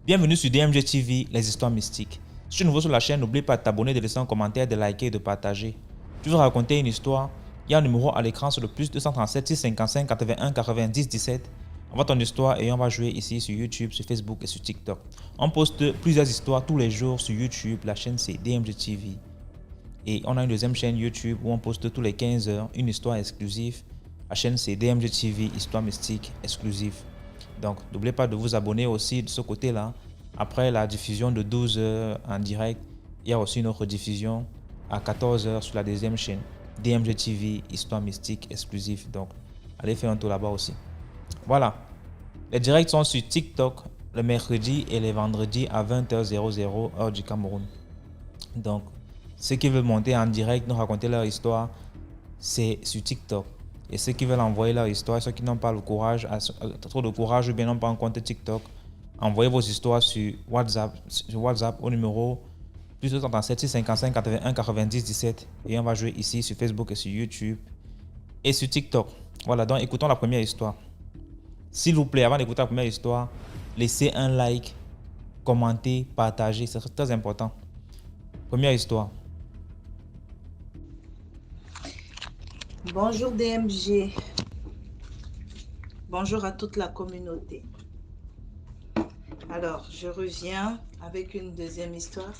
Bienvenue sur DMG TV, les histoires mystiques. Si tu es nouveau sur la chaîne, n'oublie pas de t'abonner, de laisser un commentaire, de liker et de partager. Tu veux raconter une histoire? Il y a un numéro à l'écran sur le plus 237 655 81 90 17. Envoie ton histoire et on va jouer ici sur YouTube, sur Facebook et sur TikTok. On poste plusieurs histoires tous les jours sur YouTube. La chaîne c'est DMG TV. Et on a une deuxième chaîne YouTube où on poste tous les 15 heures une histoire exclusive. La chaîne c'est DMG TV, histoire mystique exclusive. Donc n'oubliez pas de vous abonner aussi de ce côté-là. Après la diffusion de 12 heures en direct, il y a aussi une autre diffusion à 14 heures sur la deuxième chaîne. DMG TV, histoire mystique exclusive. Donc allez faire un tour là-bas aussi. Voilà. Les directs sont sur TikTok le mercredi et les vendredis à 20h00 heure du Cameroun. Donc ceux qui veulent monter en direct, nous raconter leur histoire, c'est sur TikTok. Et ceux qui veulent envoyer leur histoire, ceux qui n'ont pas le courage, trop de courage ou bien n'ont pas un compte TikTok, envoyez vos histoires sur WhatsApp au numéro plus 237 655 81 90 17 et on va jouer ici sur Facebook et sur YouTube et sur TikTok. Voilà, donc écoutons la première histoire. S'il vous plaît, avant d'écouter la première histoire, laissez un like, commentez, partagez, c'est très important. Première histoire. Bonjour DMG. Bonjour à toute la communauté. Alors, je reviens avec une deuxième histoire.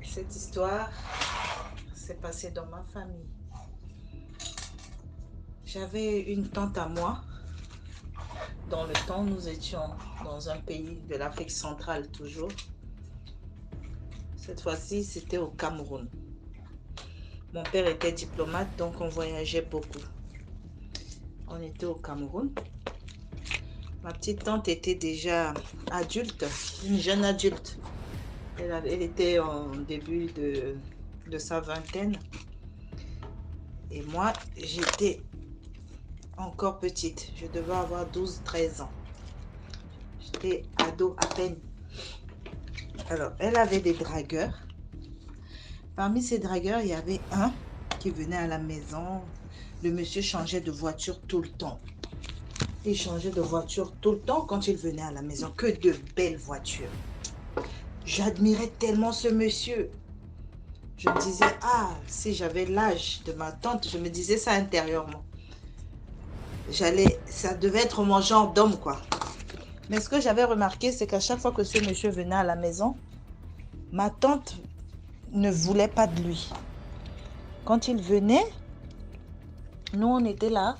Cette histoire s'est passée dans ma famille. J'avais une tante à moi. Dans le temps, nous étions dans un pays de l'Afrique centrale toujours. Cette fois-ci, c'était au Cameroun. Mon père était diplomate, donc on voyageait beaucoup. On était au Cameroun. Ma petite tante était déjà adulte, une jeune adulte. Elle était en début de sa vingtaine. Et moi, j'étais encore petite. Je devais avoir 12-13 ans. J'étais ado à peine. Alors, elle avait des dragueurs. Parmi ces dragueurs, il y avait un qui venait à la maison. Le monsieur changeait de voiture tout le temps. Il changeait de voiture tout le temps quand il venait à la maison. Que de belles voitures. J'admirais tellement ce monsieur. Je me disais, ah, si j'avais l'âge de ma tante, je me disais ça intérieurement. Ça devait être mon genre d'homme, quoi. Mais ce que j'avais remarqué, c'est qu'à chaque fois que ce monsieur venait à la maison, ma tante ne voulait pas de lui. Quand il venait, nous, on était là.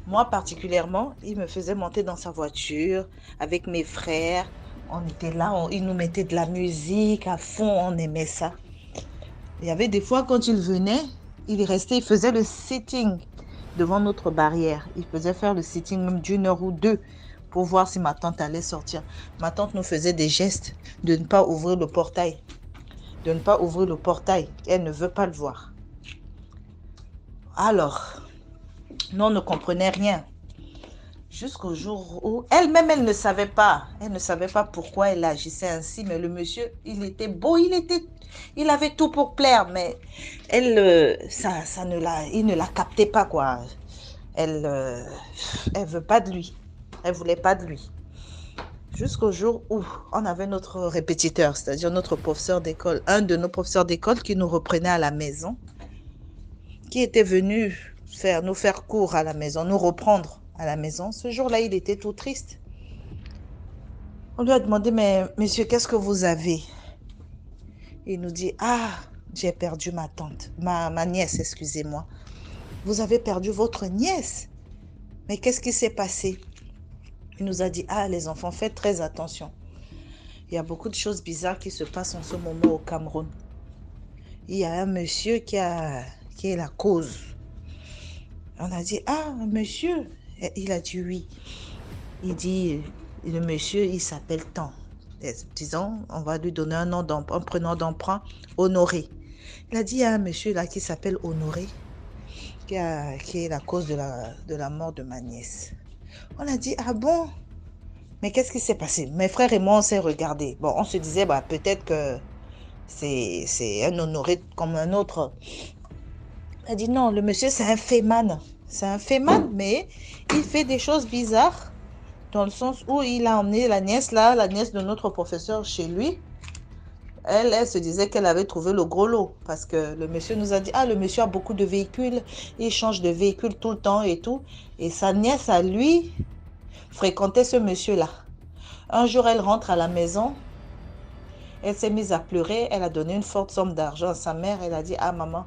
Moi, particulièrement, il me faisait monter dans sa voiture avec mes frères. On était là, il nous mettait de la musique à fond, on aimait ça. Il y avait des fois, quand il venait, il restait, il faisait le sitting devant notre barrière. Il faisait faire le sitting même d'1 heure ou 2 pour voir si ma tante allait sortir. Ma tante nous faisait des gestes de ne pas ouvrir le portail. De ne pas ouvrir le portail. Elle ne veut pas le voir. Alors, nous, on ne comprenait rien. Jusqu'au jour où, elle-même, elle ne savait pas. Elle ne savait pas pourquoi elle agissait ainsi. Mais le monsieur, il était beau, il avait tout pour plaire. Mais elle, il ne la captait pas, quoi. Elle veut pas de lui. Elle voulait pas de lui. Jusqu'au jour où on avait notre répétiteur, c'est-à-dire notre professeur d'école, un de nos professeurs d'école qui nous reprenait à la maison, qui était venu nous faire cours à la maison, nous reprendre à la maison. Ce jour-là, il était tout triste. On lui a demandé, mais monsieur, qu'est-ce que vous avez? Il nous dit, ah, j'ai perdu ma tante, ma nièce, excusez-moi. Vous avez perdu votre nièce? Mais qu'est-ce qui s'est passé? Il nous a dit, ah, les enfants, faites très attention. Il y a beaucoup de choses bizarres qui se passent en ce moment au Cameroun. Il y a un monsieur qui est la cause. On a dit, ah, monsieur. Il a dit oui. Il dit, le monsieur, il s'appelle tant. Disons, on va lui donner un prénom d'emprunt, Honoré. Il a dit, il y a un monsieur là qui s'appelle Honoré, qui est la cause de la mort de ma nièce. On a dit, ah bon? Mais qu'est-ce qui s'est passé? Mes frères et moi, on s'est regardés. Bon, on se disait, peut-être que c'est un Honoré comme un autre. Elle dit non, le monsieur, c'est un féman. C'est un féman, mais il fait des choses bizarres dans le sens où il a emmené la nièce là, la nièce de notre professeur chez lui. Elle se disait qu'elle avait trouvé le gros lot parce que le monsieur nous a dit, ah, le monsieur a beaucoup de véhicules, il change de véhicule tout le temps et tout. Et sa nièce à lui fréquentait ce monsieur-là. Un jour, elle rentre à la maison, elle s'est mise à pleurer, elle a donné une forte somme d'argent à sa mère, elle a dit, ah maman,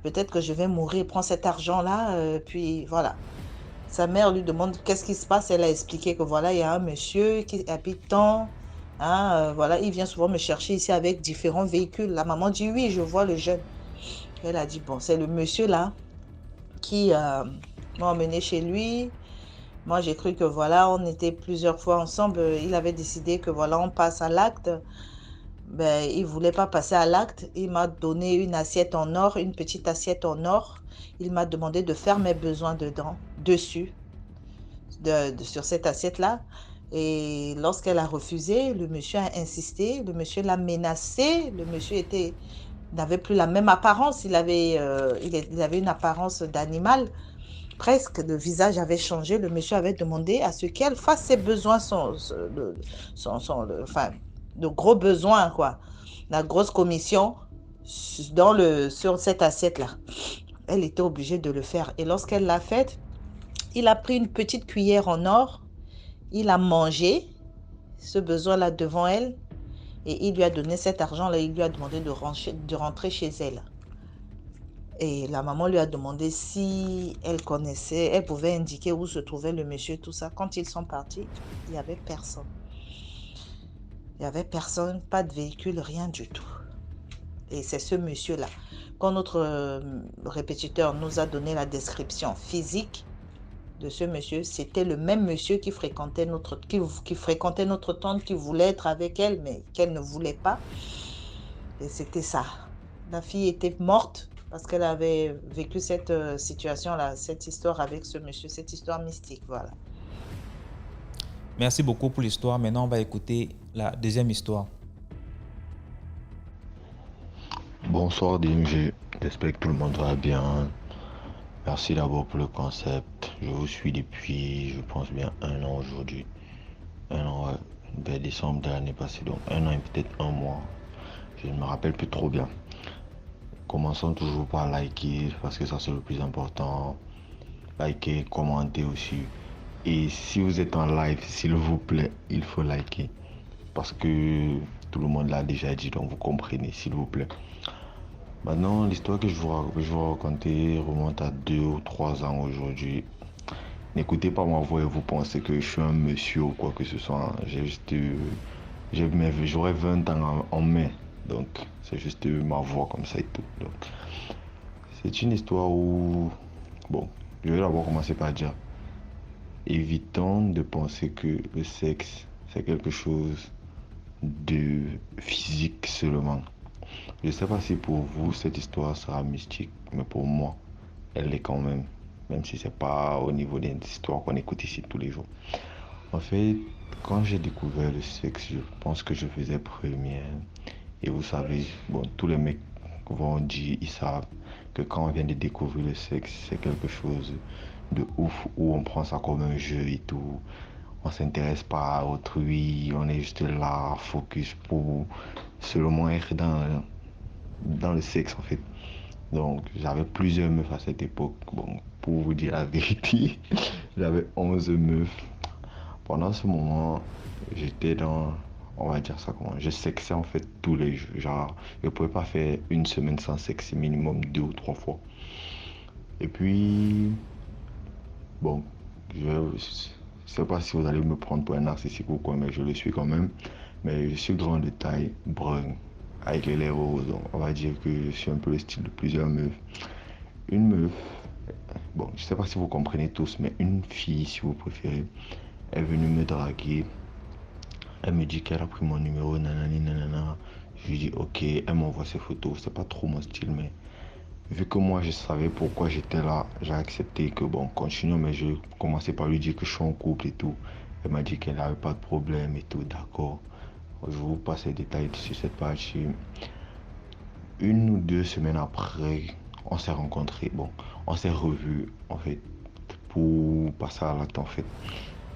peut-être que je vais mourir, prends cet argent-là, puis voilà. Sa mère lui demande qu'est-ce qui se passe. Elle a expliqué que voilà, il y a un monsieur qui habite tant. Hein, voilà, il vient souvent me chercher ici avec différents véhicules. La maman dit oui, je vois le jeune. Elle a dit bon, c'est le monsieur là qui m'a emmené chez lui. Moi, j'ai cru que voilà, on était plusieurs fois ensemble. Il avait décidé que voilà, on passe à l'acte. Ben, il voulait pas passer à l'acte. Il m'a donné une assiette en or, une petite assiette en or. Il m'a demandé de faire mes besoins dedans, dessus. Sur cette assiette-là. Et lorsqu'elle a refusé, le monsieur a insisté, le monsieur l'a menacé, le monsieur n'avait plus la même apparence, il avait une apparence d'animal, presque, le visage avait changé, le monsieur avait demandé à ce qu'elle fasse ses besoins, enfin, de gros besoins, quoi, la grosse commission sur cette assiette-là. Elle était obligée de le faire. Et lorsqu'elle l'a fait, il a pris une petite cuillère en or, il a mangé ce besoin-là devant elle et il lui a donné cet argent-là, il lui a demandé de rentrer chez elle. Et la maman lui a demandé si elle connaissait, elle pouvait indiquer où se trouvait le monsieur, tout ça. Quand ils sont partis, il n'y avait personne. Il n'y avait personne, pas de véhicule, rien du tout. Et c'est ce monsieur-là. Quand notre répétiteur nous a donné la description physique de ce monsieur, c'était le même monsieur qui fréquentait notre tante, qui voulait être avec elle, mais qu'elle ne voulait pas. Et c'était ça. La fille était morte parce qu'elle avait vécu cette situation-là, cette histoire avec ce monsieur, cette histoire mystique, voilà. Merci beaucoup pour l'histoire. Maintenant, on va écouter la deuxième histoire. Bonsoir DMG, j'espère que tout le monde va bien. Merci d'abord pour le concept. Je vous suis depuis, je pense bien, un an aujourd'hui. Un an, ouais, vers décembre de l'année passée, donc un an et peut-être un mois. Je ne me rappelle plus trop bien. Commençons toujours par liker, parce que ça c'est le plus important. Liker, commenter aussi. Et si vous êtes en live, s'il vous plaît, il faut liker. Parce que tout le monde l'a déjà dit, donc vous comprenez, s'il vous plaît. Maintenant, l'histoire que je vous raconter remonte à 2 ou 3 ans aujourd'hui. N'écoutez pas ma voix et vous pensez que je suis un monsieur ou quoi que ce soit. J'aurais 20 ans en mai. Donc, c'est juste ma voix comme ça et tout. Donc, c'est une histoire où, bon, je vais d'abord commencer par dire, évitons de penser que le sexe, c'est quelque chose de physique seulement. Je ne sais pas si pour vous cette histoire sera mystique, mais pour moi, elle l'est quand même si c'est pas au niveau des histoires qu'on écoute ici tous les jours. En fait, quand j'ai découvert le sexe, je pense que je faisais première. Et vous savez, bon, tous les mecs vont dire, ils savent que quand on vient de découvrir le sexe, c'est quelque chose de ouf, où on prend ça comme un jeu et tout. On s'intéresse pas à autrui, on est juste là, focus pour seulement être dans le sexe en fait. Donc j'avais plusieurs meufs à cette époque. Bon, pour vous dire la vérité, j'avais 11 meufs. Pendant ce moment, j'étais dans, on va dire ça comment, je sexais en fait tous les jours. Genre, je pouvais pas faire une semaine sans sexe, minimum 2 ou 3 fois. Et puis, bon, je sais pas si vous allez me prendre pour un narcissique ou quoi, mais je le suis quand même. Mais je suis grand de taille, brun, avec les lèvres roses. Donc, on va dire que je suis un peu le style de plusieurs meufs. Une meuf, bon, je sais pas si vous comprenez tous, mais une fille, si vous préférez, est venue me draguer. Elle me dit qu'elle a pris mon numéro, nanani, nanana. Je lui dis ok, elle m'envoie ses photos. C'est pas trop mon style, mais vu que moi je savais pourquoi j'étais là, j'ai accepté que bon, continuons, mais je commençais par lui dire que je suis en couple et tout. Elle m'a dit qu'elle n'avait pas de problème et tout, d'accord. Je vous passe les détails sur cette partie. 1 ou 2 semaines après, on s'est rencontrés, bon, on s'est revus en fait pour passer à l'acte en fait.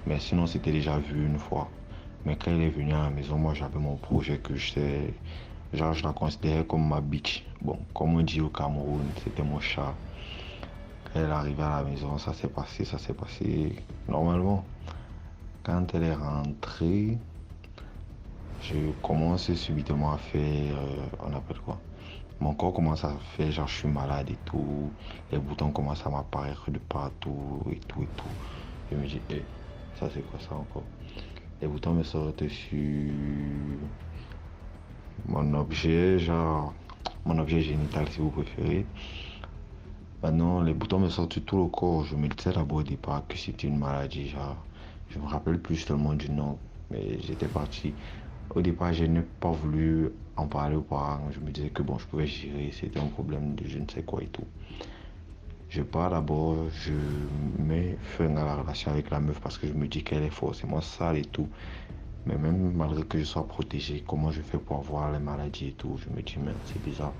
Mais sinon, c'était déjà vu une fois. Mais quand elle est venue à la maison, moi j'avais mon projet que genre, je la considérais comme ma bitch. Bon, comme on dit au Cameroun, c'était mon chat. Quand elle est arrivée à la maison, ça s'est passé normalement. Quand elle est rentrée, je commence subitement à faire, on appelle quoi? Mon corps commence à faire, genre je suis malade et tout. Les boutons commencent à m'apparaître de partout et tout et tout. Je me dis, ça c'est quoi ça encore? Les boutons me sortent sur mon objet, genre mon objet génital si vous préférez. Maintenant, les boutons me sortent sur tout le corps. Je me disais d'abord au départ que c'était une maladie, genre. Je me rappelle plus tellement du nom, mais j'étais parti. Au départ, je n'ai pas voulu en parler aux parents. Je me disais que bon, je pouvais gérer, c'était un problème de je ne sais quoi et tout. Je pars d'abord, je mets fin à la relation avec la meuf parce que je me dis qu'elle est forcément sale et tout. Mais même malgré que je sois protégé, comment je fais pour avoir les maladies et tout, je me dis, mais c'est bizarre.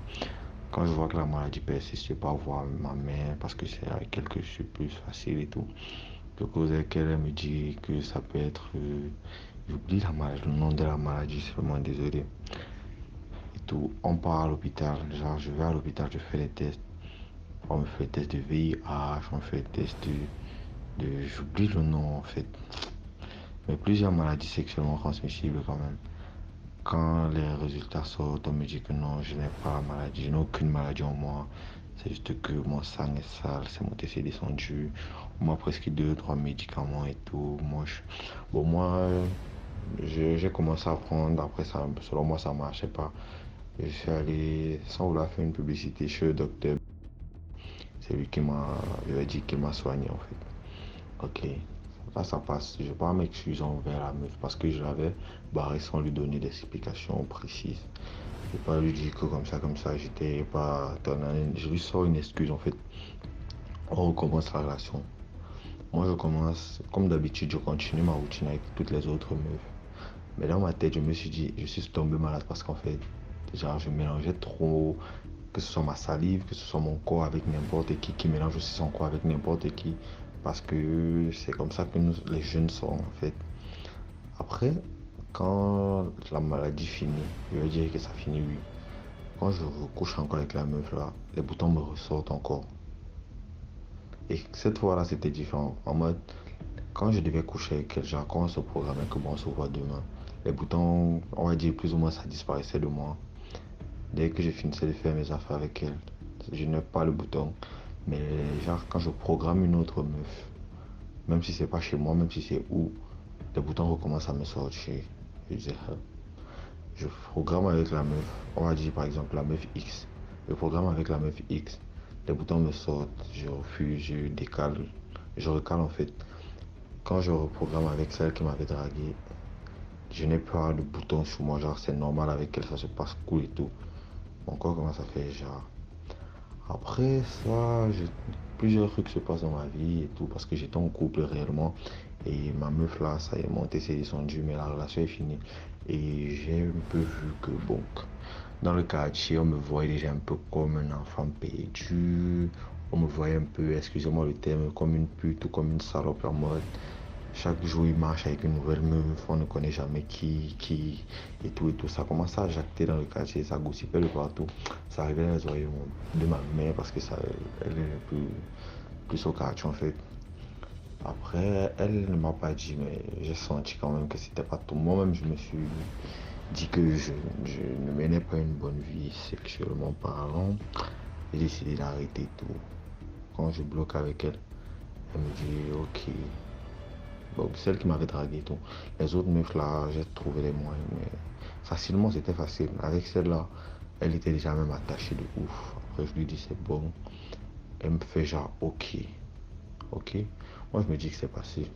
Quand je vois que la maladie persiste, je ne vais pas voir ma mère parce que c'est avec elle que je suis plus facile et tout. Je cause avec elle, elle me dit que ça peut être. J'oublie la maladie, le nom de la maladie, je suis vraiment désolé. Et tout, on part à l'hôpital, genre je vais à l'hôpital, je fais les tests. On me fait les tests de VIH, on me fait les tests j'oublie le nom en fait. Mais plusieurs maladies sexuellement transmissibles quand même. Quand les résultats sortent, on me dit que non, je n'ai pas la maladie, je n'ai aucune maladie en moi. C'est juste que mon sang est sale, c'est mon TC descendu. On m'a prescrit 2, 3 médicaments et tout. Bon, moi, j'ai commencé à prendre, après ça, selon moi, ça ne marchait pas. Je suis allé, sans vouloir faire une publicité, chez le docteur. C'est lui qui m'a, je vais dire, qui m'a soigné en fait. Ok, là ça passe. Je ne vais pas m'excuser envers la meuf parce que je l'avais barré sans lui donner des explications précises. Je ne vais pas lui dire que comme ça, j'étais pas. Je lui sors une excuse en fait. On recommence la relation. Moi je commence, comme d'habitude, je continue ma routine avec toutes les autres meufs. Mais dans ma tête, je me suis dit, je suis tombé malade parce qu'en fait, genre, je mélangeais trop, que ce soit ma salive, que ce soit mon corps avec n'importe qui mélange aussi son corps avec n'importe qui. Parce que c'est comme ça que les jeunes sont en fait. Après, quand la maladie finit, je veux dire que ça finit, oui. Quand je recouche encore avec la meuf là, les boutons me ressortent encore. Et cette fois-là, c'était différent. En mode, quand je devais coucher avec elle, genre quand on se programmait que bon, on se voit demain, les boutons, on va dire plus ou moins, ça disparaissait de moi. Dès que je finissais de faire mes affaires avec elle, je n'ai pas le bouton. Mais genre, quand je programme une autre meuf, même si c'est pas chez moi, même si c'est où, les boutons recommencent à me sortir. Je disais, ah. Je programme avec la meuf, on va dire par exemple la meuf X. Je programme avec la meuf X, les boutons me sortent, je refuse, je décale, je recale en fait. Quand je reprogramme avec celle qui m'avait dragué, je n'ai pas de bouton sur moi, genre c'est normal avec elle, ça se passe cool et tout. Mon corps commence à faire genre. Après ça, plusieurs trucs se passent dans ma vie et tout, parce que j'étais en couple réellement. Et ma meuf là, ça est monté, c'est descendu, mais la relation est finie. Et j'ai un peu vu que, bon, dans le quartier, on me voyait déjà un peu comme un enfant perdu. On me voyait un peu, excusez-moi le terme, comme une pute ou comme une salope en mode. Chaque jour, il marche avec une nouvelle meuf, on ne connaît jamais qui, et tout et tout. Ça commençait à jacter dans le quartier, ça gossipait de partout. Ça arrivait dans les oreilles de ma mère parce que ça, elle est plus au quartier en fait. Après, elle ne m'a pas dit, mais j'ai senti quand même que c'était pas tout. Moi-même, je me suis dit que je ne menais pas une bonne vie sexuellement parlant. J'ai décidé d'arrêter tout. Quand je bloque avec elle, elle me dit, ok. Donc, celle qui m'avait dragué et tout. Les autres meufs là, j'ai trouvé les moyens, mais facilement, c'était facile. Avec celle-là, elle était déjà même attachée de ouf. Après, je lui dis, c'est bon. Elle me fait genre, ok. Ok. Moi, je me dis que c'est passé.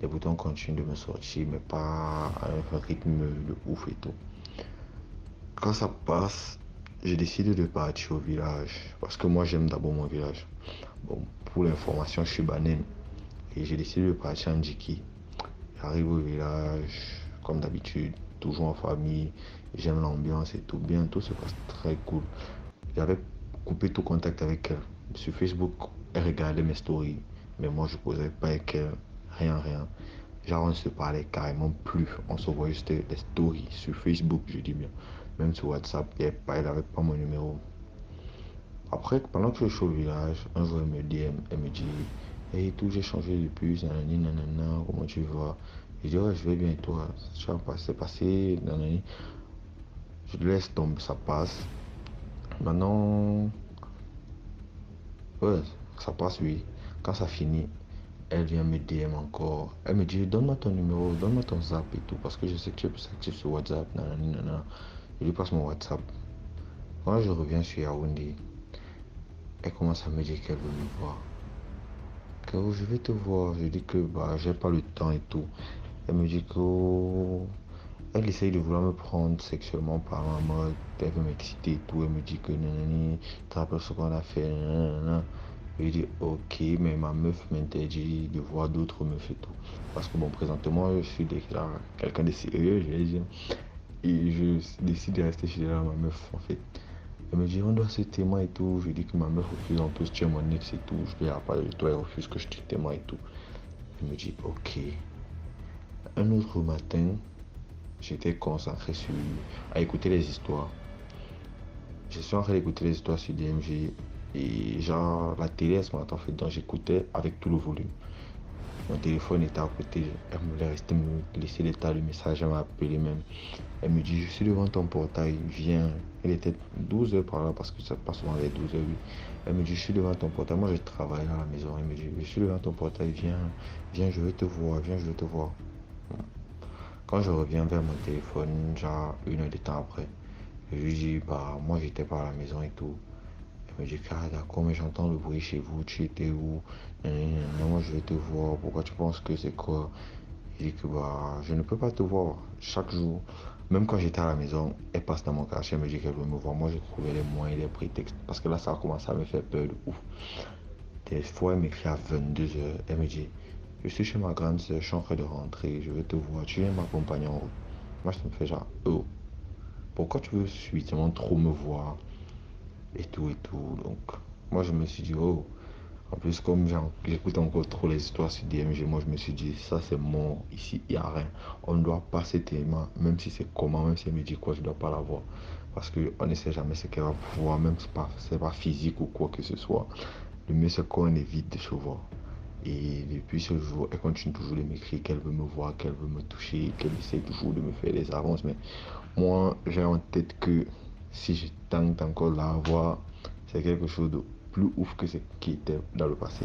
Les boutons continuent de me sortir, mais pas à un rythme de ouf et tout. Quand ça passe, j'ai décidé de partir au village. Parce que moi, j'aime d'abord mon village. Bon, pour l'information, je suis banane. Et j'ai décidé de partir en Jiki. J'arrive au village, comme d'habitude, toujours en famille. J'aime l'ambiance et tout. Bien, tout se passe très cool. J'avais coupé tout contact avec elle. Sur Facebook, elle regardait mes stories, mais moi je causais pas avec elle, rien. Genre, on se parlait carrément plus. On se voyait juste des stories sur Facebook, je dis bien. Même sur WhatsApp, elle avait pas mon numéro. Après, pendant que je suis au village, un jour elle me DM, elle me dit, hey, tout, j'ai changé depuis, nanani, nanana, comment tu vas? Je dis, ouais, je vais bien, et toi, c'est passé, nanani. Je laisse tomber, ça passe. Maintenant, ouais, ça passe, oui. Quand ça finit, elle vient me DM encore. Elle me dit, donne-moi ton numéro, donne-moi ton zap et tout, parce que je sais que tu es plus actif sur WhatsApp, nanani, nanana. Je lui passe mon WhatsApp. Quand je reviens sur Yaoundé, elle commence à me dire qu'elle veut me voir. Que oh, je vais te voir. Je dis que bah j'ai pas le temps et tout. Elle me dit que oh, elle essaye de vouloir me prendre sexuellement par en mode, elle veut m'exciter et tout. Elle me dit que nanani, tu te rappelles ce qu'on a fait, nanana. Je lui dis ok, mais ma meuf m'interdit de voir d'autres meufs et tout. Parce que bon, présentement, je suis déjà quelqu'un de sérieux, je vais dire. Et je décide de rester chez ma meuf en fait. Elle me dit on doit se témoin et tout. Je dis que ma meuf refuse en plus, tu es mon ex et tout. Je lui parle de toi, elle refuse que je te témoigne et tout. Elle me dit ok. Un autre matin, j'étais concentré à écouter les histoires. Je suis en train d'écouter les histoires sur DMG et genre la télé à ce moment en fait, donc j'écoutais avec tout le volume. Mon téléphone était à côté, elle voulait rester me laisser l'état de message, elle m'a appelé même. Elle me dit, je suis devant ton portail, viens. Il était 12 heures par là, parce que ça passe souvent les 12 heures, oui. Elle me dit, je suis devant ton portail. Moi, je travaille à la maison. Elle me dit, je suis devant ton portail, viens, je vais te voir, viens, je vais te voir. Quand je reviens vers mon téléphone, genre une heure de temps après, je lui dis, bah, moi, j'étais pas à la maison et tout. Elle me dit, ah, d'accord, mais j'entends le bruit chez vous, tu étais où? Non, moi, je vais te voir, pourquoi tu penses que c'est quoi? Je dis que bah, je ne peux pas te voir chaque jour. Même quand j'étais à la maison, elle passe dans mon quartier, elle me dit qu'elle veut me voir. Moi, j'ai trouvé les moyens, les prétextes. Parce que là, ça a commencé à me faire peur de ouf. Des fois, elle m'écrit à 22 heures. Elle me dit, je suis chez ma grande soeur, je suis en train de rentrer, je veux te voir. Tu viens m'accompagner en route. Moi, ça me fait genre, oh, pourquoi tu veux subitement trop me voir? Et tout, et tout. Donc, moi, je me suis dit, oh. En plus, comme j'écoute encore trop les histoires sur DMG, moi je me suis dit, ça c'est mort, ici il n'y a rien. On ne doit pas s'aimer, même si c'est comment, même si elle me dit quoi, je ne dois pas la voir. Parce qu'on ne sait jamais ce qu'elle va pouvoir, même si c'est pas physique ou quoi que ce soit. Le mieux c'est qu'on évite de se voir. Et depuis ce jour, elle continue toujours de m'écrire qu'elle veut me voir, qu'elle veut me toucher, qu'elle essaie toujours de me faire des avances. Mais moi, j'ai en tête que si je tente encore de la voir, c'est quelque chose de plus ouf que ce qui était dans le passé.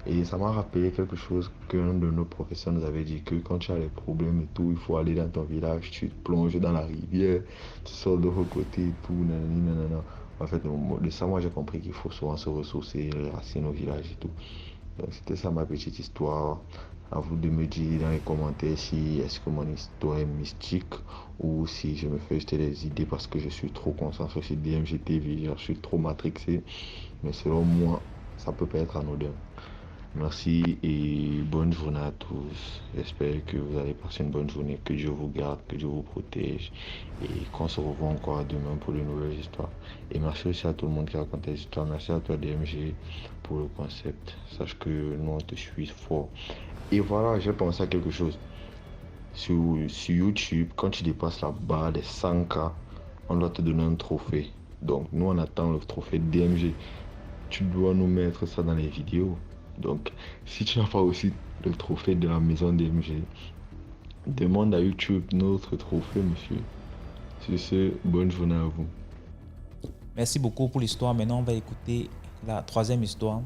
Et ça m'a rappelé quelque chose qu'un de nos professeurs nous avait dit, que quand tu as des problèmes et tout, il faut aller dans ton village, tu te plonges dans la rivière, tu sors de l'autre côté et tout, nanani, nanana. En fait, de ça, moi j'ai compris qu'il faut souvent se ressourcer, les racines au village et tout. Donc c'était ça ma petite histoire. À vous de me dire dans les commentaires si est-ce que mon histoire est mystique ou si je me fais jeter des idées parce que je suis trop concentré sur DMGTV, je suis trop matrixé. Mais selon moi, ça peut pas être anodin. Merci et bonne journée à tous. J'espère que vous allez passer une bonne journée, que Dieu vous garde, que Dieu vous protège et qu'on se revoit encore demain pour de nouvelles histoires. Et merci aussi à tout le monde qui raconte des histoires. Merci à toi DMG pour le concept. Sache que nous on te suit fort. Et voilà, j'ai pensé à quelque chose. Sur YouTube, quand tu dépasses la barre des 100K, on doit te donner un trophée. Donc nous on attend le trophée DMG. Tu dois nous mettre ça dans les vidéos. Donc, si tu n'as pas aussi le trophée de la maison DMG, demande à YouTube notre trophée, monsieur. Sur ce, bonne journée à vous. Merci beaucoup pour l'histoire. Maintenant, on va écouter la troisième histoire.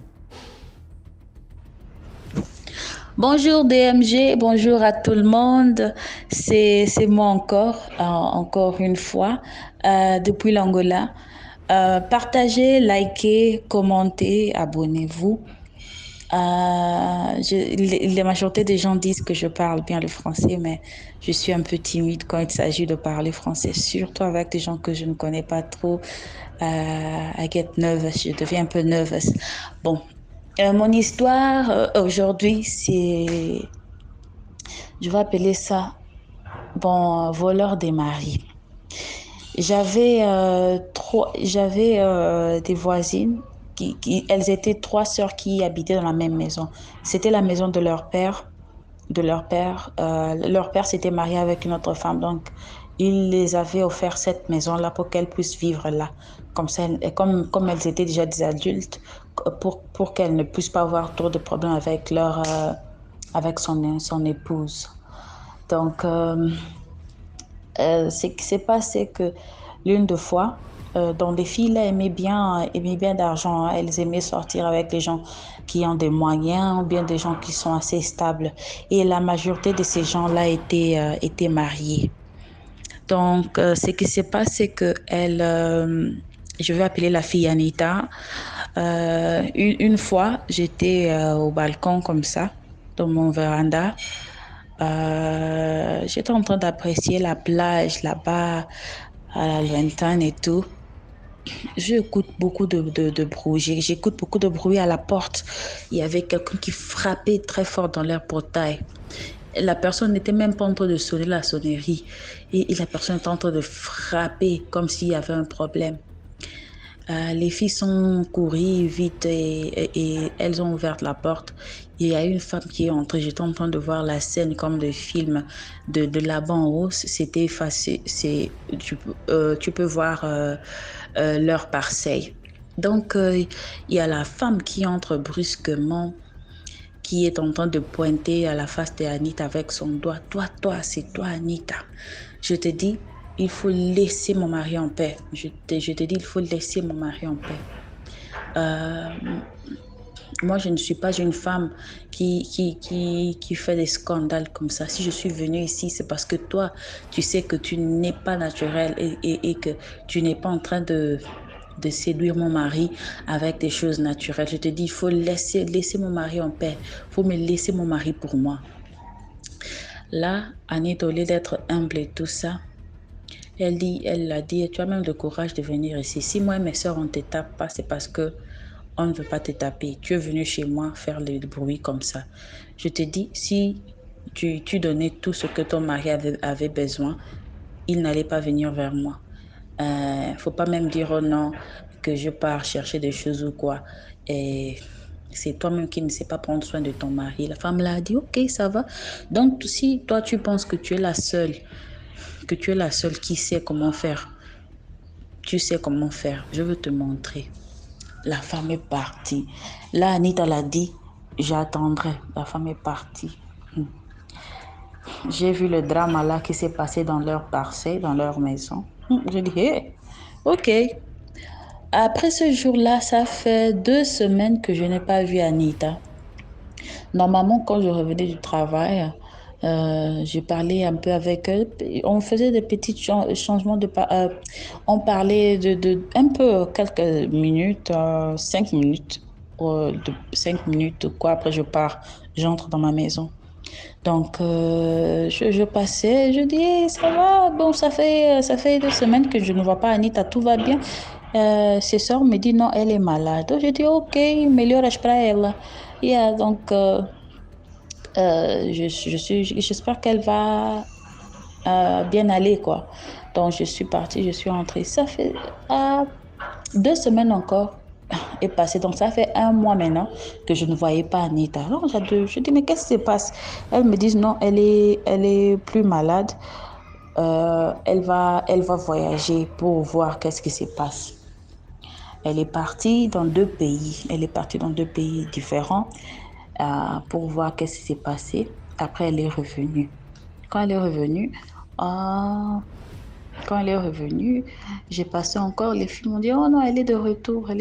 Bonjour DMG, bonjour à tout le monde. C'est moi encore une fois, depuis l'Angola. Partagez, likez, commentez, abonnez-vous. La majorité des gens disent que je parle bien le français, mais je suis un peu timide quand il s'agit de parler français, surtout avec des gens que je ne connais pas trop. I get nervous, je deviens un peu nervous. Bon, mon histoire aujourd'hui, je vais appeler ça, bon, voleur des maris. J'avais des voisines elles étaient trois sœurs qui habitaient dans la même maison. C'était la maison de leur père. Leur père s'était marié avec une autre femme, donc il les avait offert cette maison-là pour qu'elles puissent vivre là. Comme ça, comme elles étaient déjà des adultes, pour qu'elles ne puissent pas avoir trop de problèmes avec son épouse. Donc, ce qui s'est passé que l'une de fois, dont les filles là aimaient bien d'argent, hein. Elles aimaient sortir avec les gens qui ont des moyens ou bien des gens qui sont assez stables. Et la majorité de ces gens-là étaient mariés. Donc, ce qui s'est passé, c'est que je vais appeler la fille Anita. Une fois, j'étais au balcon comme ça, dans mon véranda. J'étais en train d'apprécier la plage là-bas, à la lointaine et tout. J'écoute beaucoup de bruit. J'écoute beaucoup de bruit à la porte. Il y avait quelqu'un qui frappait très fort dans leur portail. La personne n'était même pas en train de sonner la sonnerie. Et la personne était en train de frapper comme s'il y avait un problème. Les filles sont courues vite et elles ont ouvert la porte. Il y a une femme qui est entrée. J'étais en train de voir la scène comme de film de là-bas en haut. C'était facile. Tu peux voir leur parcelle. Donc, il y a la femme qui entre brusquement, qui est en train de pointer à la face d'Anita avec son doigt. Toi, c'est toi, Anita. Je te dis, il faut laisser mon mari en paix. Je te dis, il faut laisser mon mari en paix. Moi, je ne suis pas une femme qui fait des scandales comme ça. Si je suis venue ici, c'est parce que toi, tu sais que tu n'es pas naturel et que tu n'es pas en train de séduire mon mari avec des choses naturelles. Je te dis, il faut laisser mon mari en paix. Il faut me laisser mon mari pour moi. Là, Anita, au lieu d'être humble et tout ça, elle a dit, tu as même le courage de venir ici. Si moi et mes soeurs, on ne te tape pas, c'est parce que on ne veut pas te taper. Tu es venu chez moi faire le bruit comme ça. Je te dis, si tu donnais tout ce que ton mari avait besoin, il n'allait pas venir vers moi. Faut pas même dire oh non que je pars chercher des choses ou quoi. Et c'est toi-même qui ne sais pas prendre soin de ton mari. La femme l'a dit ok, ça va. Donc si toi tu penses que tu es la seule qui sait comment faire, tu sais comment faire. Je veux te montrer. La femme est partie. Là Anita l'a dit, j'attendrai. La femme est partie. J'ai vu le drame là qui s'est passé dans leur parcelle, dans leur maison. J'ai dit, hey, ok. Après ce jour-là, ça fait 2 semaines que je n'ai pas vu Anita. Normalement, quand je revenais du travail, je parlais un peu avec elle. On faisait des petits changements on parlait un peu quelques minutes, 5 minutes. 5 minutes, quoi. Après, j'entre dans ma maison. Donc, je passais, je dis, hey, ça va, bon, ça fait 2 semaines que je ne vois pas Anita, tout va bien. Ses soeurs me disent, non, elle est malade. Donc, je dis, ok, melhoras para ela. Yeah, donc, j'espère qu'elle va bien aller, quoi. Donc, je suis partie, je suis entrée. Ça fait 2 semaines encore est passé. Donc, ça fait 1 mois maintenant que je ne voyais pas Anita. Alors, je dis, mais qu'est-ce qui se passe? Elles me disent, non, elle est plus malade. Elle va voyager pour voir qu'est-ce qui se passe. Elle est partie dans 2 pays. Elle est partie dans 2 pays différents pour voir qu'est-ce qui s'est passé. Après, elle est revenue. Quand elle est revenue, j'ai passé encore, les filles m'ont dit, oh non, elle est de retour. Je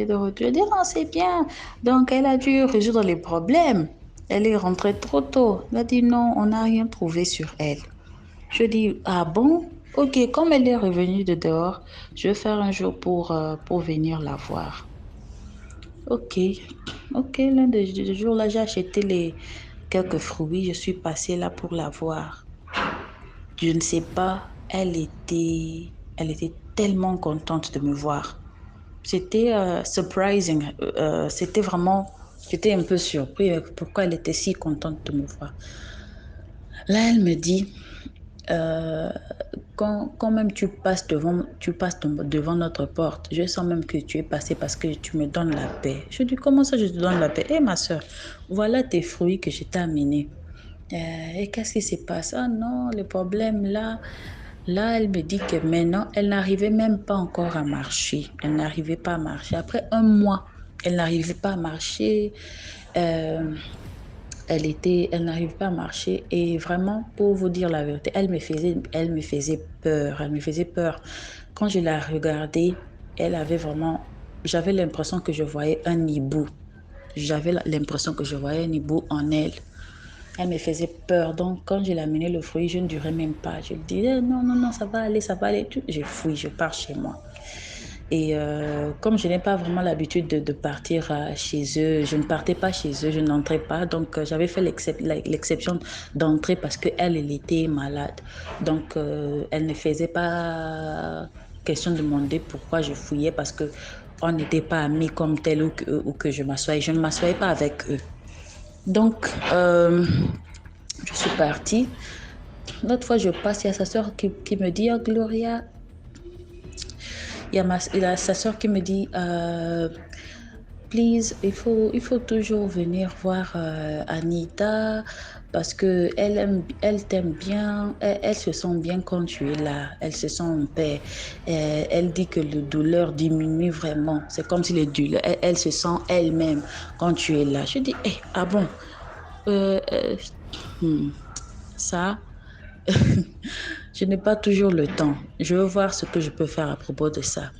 dis, non, c'est bien. Donc, elle a dû résoudre les problèmes. Elle est rentrée trop tôt. Elle a dit, non, on n'a rien trouvé sur elle. Je dis, ah bon? Ok, comme elle est revenue de dehors, je vais faire un jour pour venir la voir. Ok, l'un des jours là, j'ai acheté quelques fruits. Je suis passée là pour la voir. Je ne sais pas, elle était tellement contente de me voir. C'était surprising. J'étais un peu surpris pourquoi elle était si contente de me voir. Là, elle me dit, Euh, quand même tu passes devant notre porte, je sens même que tu es passé parce que tu me donnes la paix. Je dis, comment ça je te donne la paix? Eh ma soeur, voilà tes fruits que je t'ai amenés. Et qu'est-ce qui se passe? Ah non, le problème là, elle me dit que maintenant, elle n'arrivait même pas encore à marcher. Elle n'arrivait pas à marcher. Après un mois, elle n'arrivait pas à marcher. Euh, elle n'arrive pas à marcher et vraiment, pour vous dire la vérité, elle me faisait peur, elle me faisait peur. Quand je la regardais, j'avais l'impression que je voyais un hibou. J'avais l'impression que je voyais un hibou en elle. Elle me faisait peur. Donc, quand je l'amenais le fruit, je ne durais même pas. Je lui disais, non, non, non, ça va aller, ça va aller. Je fouille, je pars chez moi. Et comme je n'ai pas vraiment l'habitude de partir chez eux, je ne partais pas chez eux, je n'entrais pas. Donc, j'avais fait l'exception d'entrer parce qu'elle, elle était malade. Donc, elle ne faisait pas question de demander pourquoi je fouillais parce que on n'était pas amis comme tel ou que je m'assoyais. Je ne m'assoyais pas avec eux. Donc, je suis partie. L'autre fois, je passe, il y a sa soeur qui me dit, oh Gloria, il y a sa soeur qui me dit, please, il faut toujours venir voir Anita parce que elle t'aime bien, elle se sent bien quand tu es là, elle se sent en paix. Elle dit que la douleur diminue vraiment. C'est comme si elle se sent elle-même quand tu es là. Je dis, ah bon, euh, euh, ça, je n'ai pas toujours le temps. Je veux voir ce que je peux faire à propos de ça.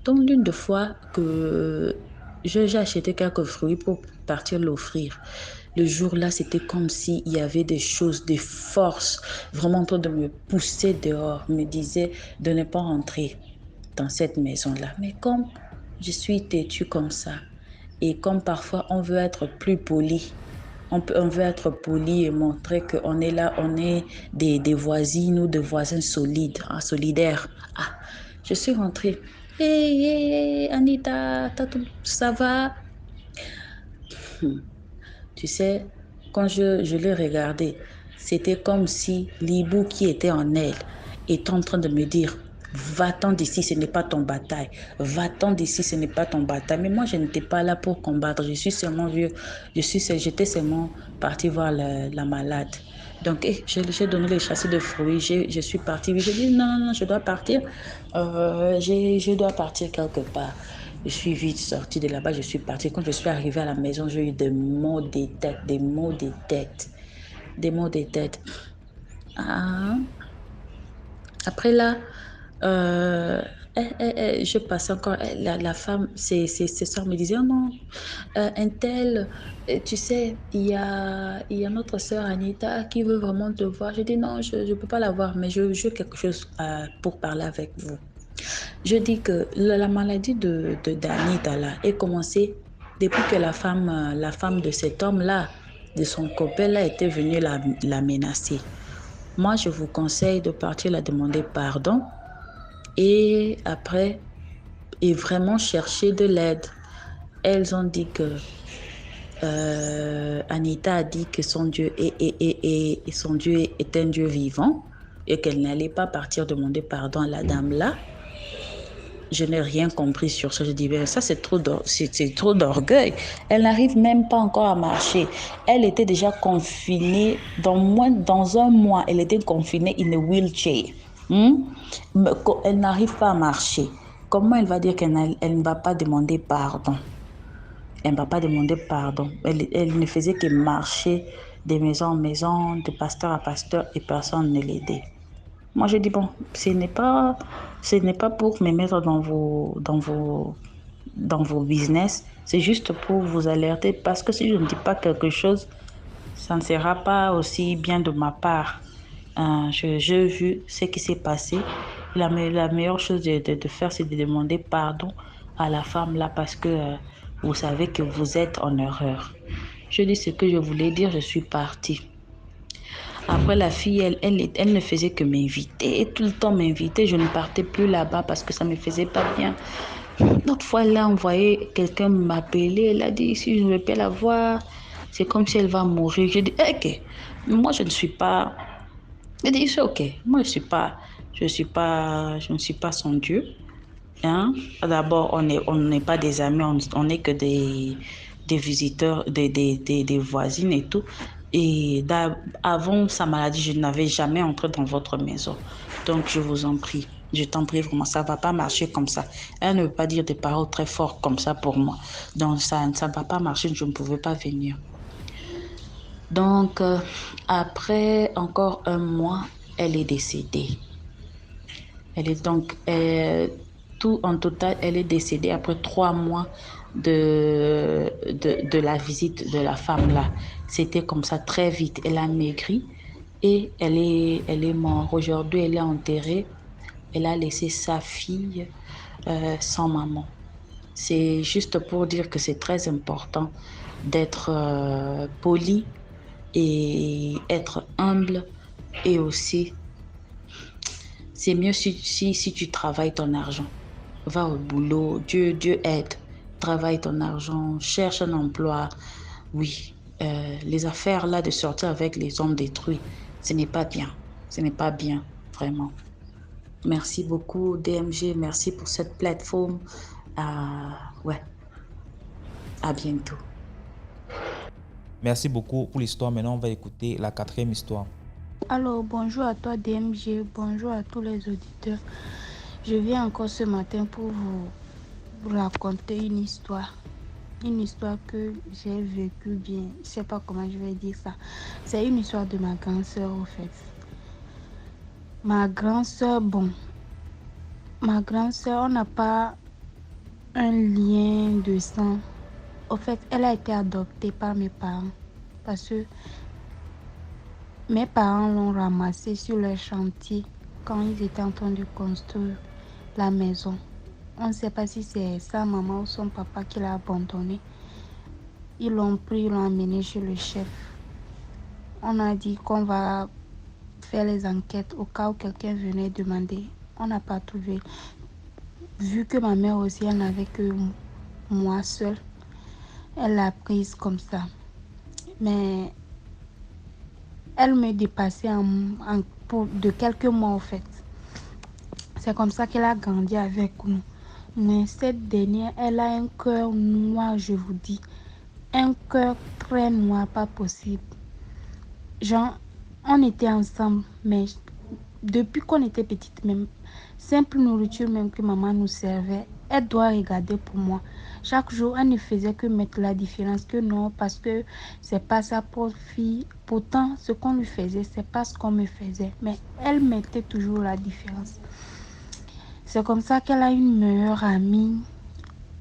Donc, l'une de fois que j'ai acheté quelques fruits pour partir l'offrir. Le jour-là, c'était comme s'il y avait des choses, des forces vraiment en train de me pousser dehors, me disaient de ne pas rentrer dans cette maison-là. Mais comme je suis têtue comme ça, et comme parfois on veut être plus poli, on veut être poli et montrer qu'on est là, on est des voisines ou des voisins solides, solidaires. Ah, je suis rentrée. Hey, hey, hey, Anita, ça va? Tu sais, quand je l'ai regardé, c'était comme si l'hibou qui était en elle était en train de me dire, va-t'en d'ici, ce n'est pas ton bataille. Va-t'en d'ici, ce n'est pas ton bataille. Mais moi, je n'étais pas là pour combattre. J'étais seulement partie voir la malade. Donc, j'ai donné les chassés de fruits. Je suis partie. J'ai dit, non, non, non, je dois partir. Je dois partir quelque part. Je suis vite sortie de là-bas, je suis partie. Quand je suis arrivée à la maison, j'ai eu des maux de tête, des maux de tête, des maux de tête. Ah. Après là, euh, je passais encore, la femme, ses soeurs me disaient, oh non, un tel, tu sais, il y a notre sœur Anita qui veut vraiment te voir. Je dis, non, je ne peux pas la voir, mais je veux quelque chose pour parler avec vous. Je dis que la maladie d'Anita là est commencée depuis que la femme de cet homme-là, de son copain là, était venue la menacer. Moi, je vous conseille de partir la demander pardon et après, et vraiment chercher de l'aide. Elles ont dit que Anita a dit que son Dieu son Dieu est un Dieu vivant et qu'elle n'allait pas partir demander pardon à la dame là. Je n'ai rien compris sur ça. Je dis, ben, ça, c'est trop d'orgueil. Elle n'arrive même pas encore à marcher. Elle était déjà confinée, dans un mois, elle était confinée in a wheelchair. Elle n'arrive pas à marcher. Comment elle va dire qu'elle ne va pas demander pardon? Elle ne va pas demander pardon. Elle ne faisait que marcher de maison en maison, de pasteur à pasteur, et personne ne l'aidait. Moi, je dis, bon, ce n'est pas pour me mettre dans vos business, c'est juste pour vous alerter, parce que si je ne dis pas quelque chose, ça ne sera pas aussi bien de ma part. J'ai vu ce qui s'est passé. La meilleure chose de faire, c'est de demander pardon à la femme là, parce que vous savez que vous êtes en erreur. Je dis ce que je voulais dire, je suis partie. Après, la fille, elle ne faisait que m'inviter. Et tout le temps m'inviter. Je ne partais plus là-bas parce que ça ne me faisait pas bien. L'autre fois, elle a envoyé quelqu'un m'appeler. Elle a dit, si je ne veux pas la voir, c'est comme si elle va mourir. J'ai dit, ok. Moi, je ne suis pas Il dit, c'est ok. Moi, je ne suis pas son Dieu. Hein? D'abord, on n'est pas des amis, on n'est que des visiteurs, des voisines et tout. Et avant sa maladie, je n'avais jamais entré dans votre maison. Donc, je vous en prie. Je t'en prie vraiment, ça ne va pas marcher comme ça. Elle ne veut pas dire des paroles très fortes comme ça pour moi. Donc, ça ne va pas marcher, je ne pouvais pas venir. Donc, après encore un mois, elle est décédée. Elle est donc, tout en total, elle est décédée après 3 mois de la visite de la femme là. C'était comme ça très vite. Elle a maigri et elle est morte. Aujourd'hui, elle est enterrée. Elle a laissé sa fille sans maman. C'est juste pour dire que c'est très important d'être poli et être humble et aussi c'est mieux si tu travailles ton argent. Va au boulot, Dieu aide. Travaille ton argent, cherche un emploi. Oui, les affaires là de sortir avec les hommes détruits, ce n'est pas bien. Ce n'est pas bien, vraiment. Merci beaucoup, DMG. Merci pour cette plateforme. Ouais, à bientôt. Merci beaucoup pour l'histoire. Maintenant, on va écouter la 4e histoire. Alors, bonjour à toi DMG, bonjour à tous les auditeurs. Je viens encore ce matin pour vous raconter une histoire. Une histoire que j'ai vécue bien. Je ne sais pas comment je vais dire ça. C'est une histoire de ma grande sœur au fait. Ma grande sœur, on n'a pas un lien de sang. Au fait, elle a été adoptée par mes parents. Parce que mes parents l'ont ramassée sur leur chantier quand ils étaient en train de construire la maison. On ne sait pas si c'est sa maman ou son papa qui l'a abandonnée. Ils l'ont pris, ils l'ont amené chez le chef. On a dit qu'on va faire les enquêtes au cas où quelqu'un venait demander. On n'a pas trouvé. Vu que ma mère aussi, elle n'avait que moi seule, elle l'a prise comme ça. Mais elle me dépassait de quelques mois, en fait. C'est comme ça qu'elle a grandi avec nous. Mais cette dernière, elle a un cœur noir, je vous dis. Un cœur très noir, pas possible. Genre, on était ensemble, mais depuis qu'on était petite, même, simple nourriture même que maman nous servait, elle doit regarder pour moi. Chaque jour, elle ne faisait que mettre la différence, que non, parce que c'est pas sa pauvre fille. Pourtant, ce qu'on lui faisait, c'est pas ce qu'on me faisait. Mais elle mettait toujours la différence. C'est comme ça qu'elle a une meilleure amie.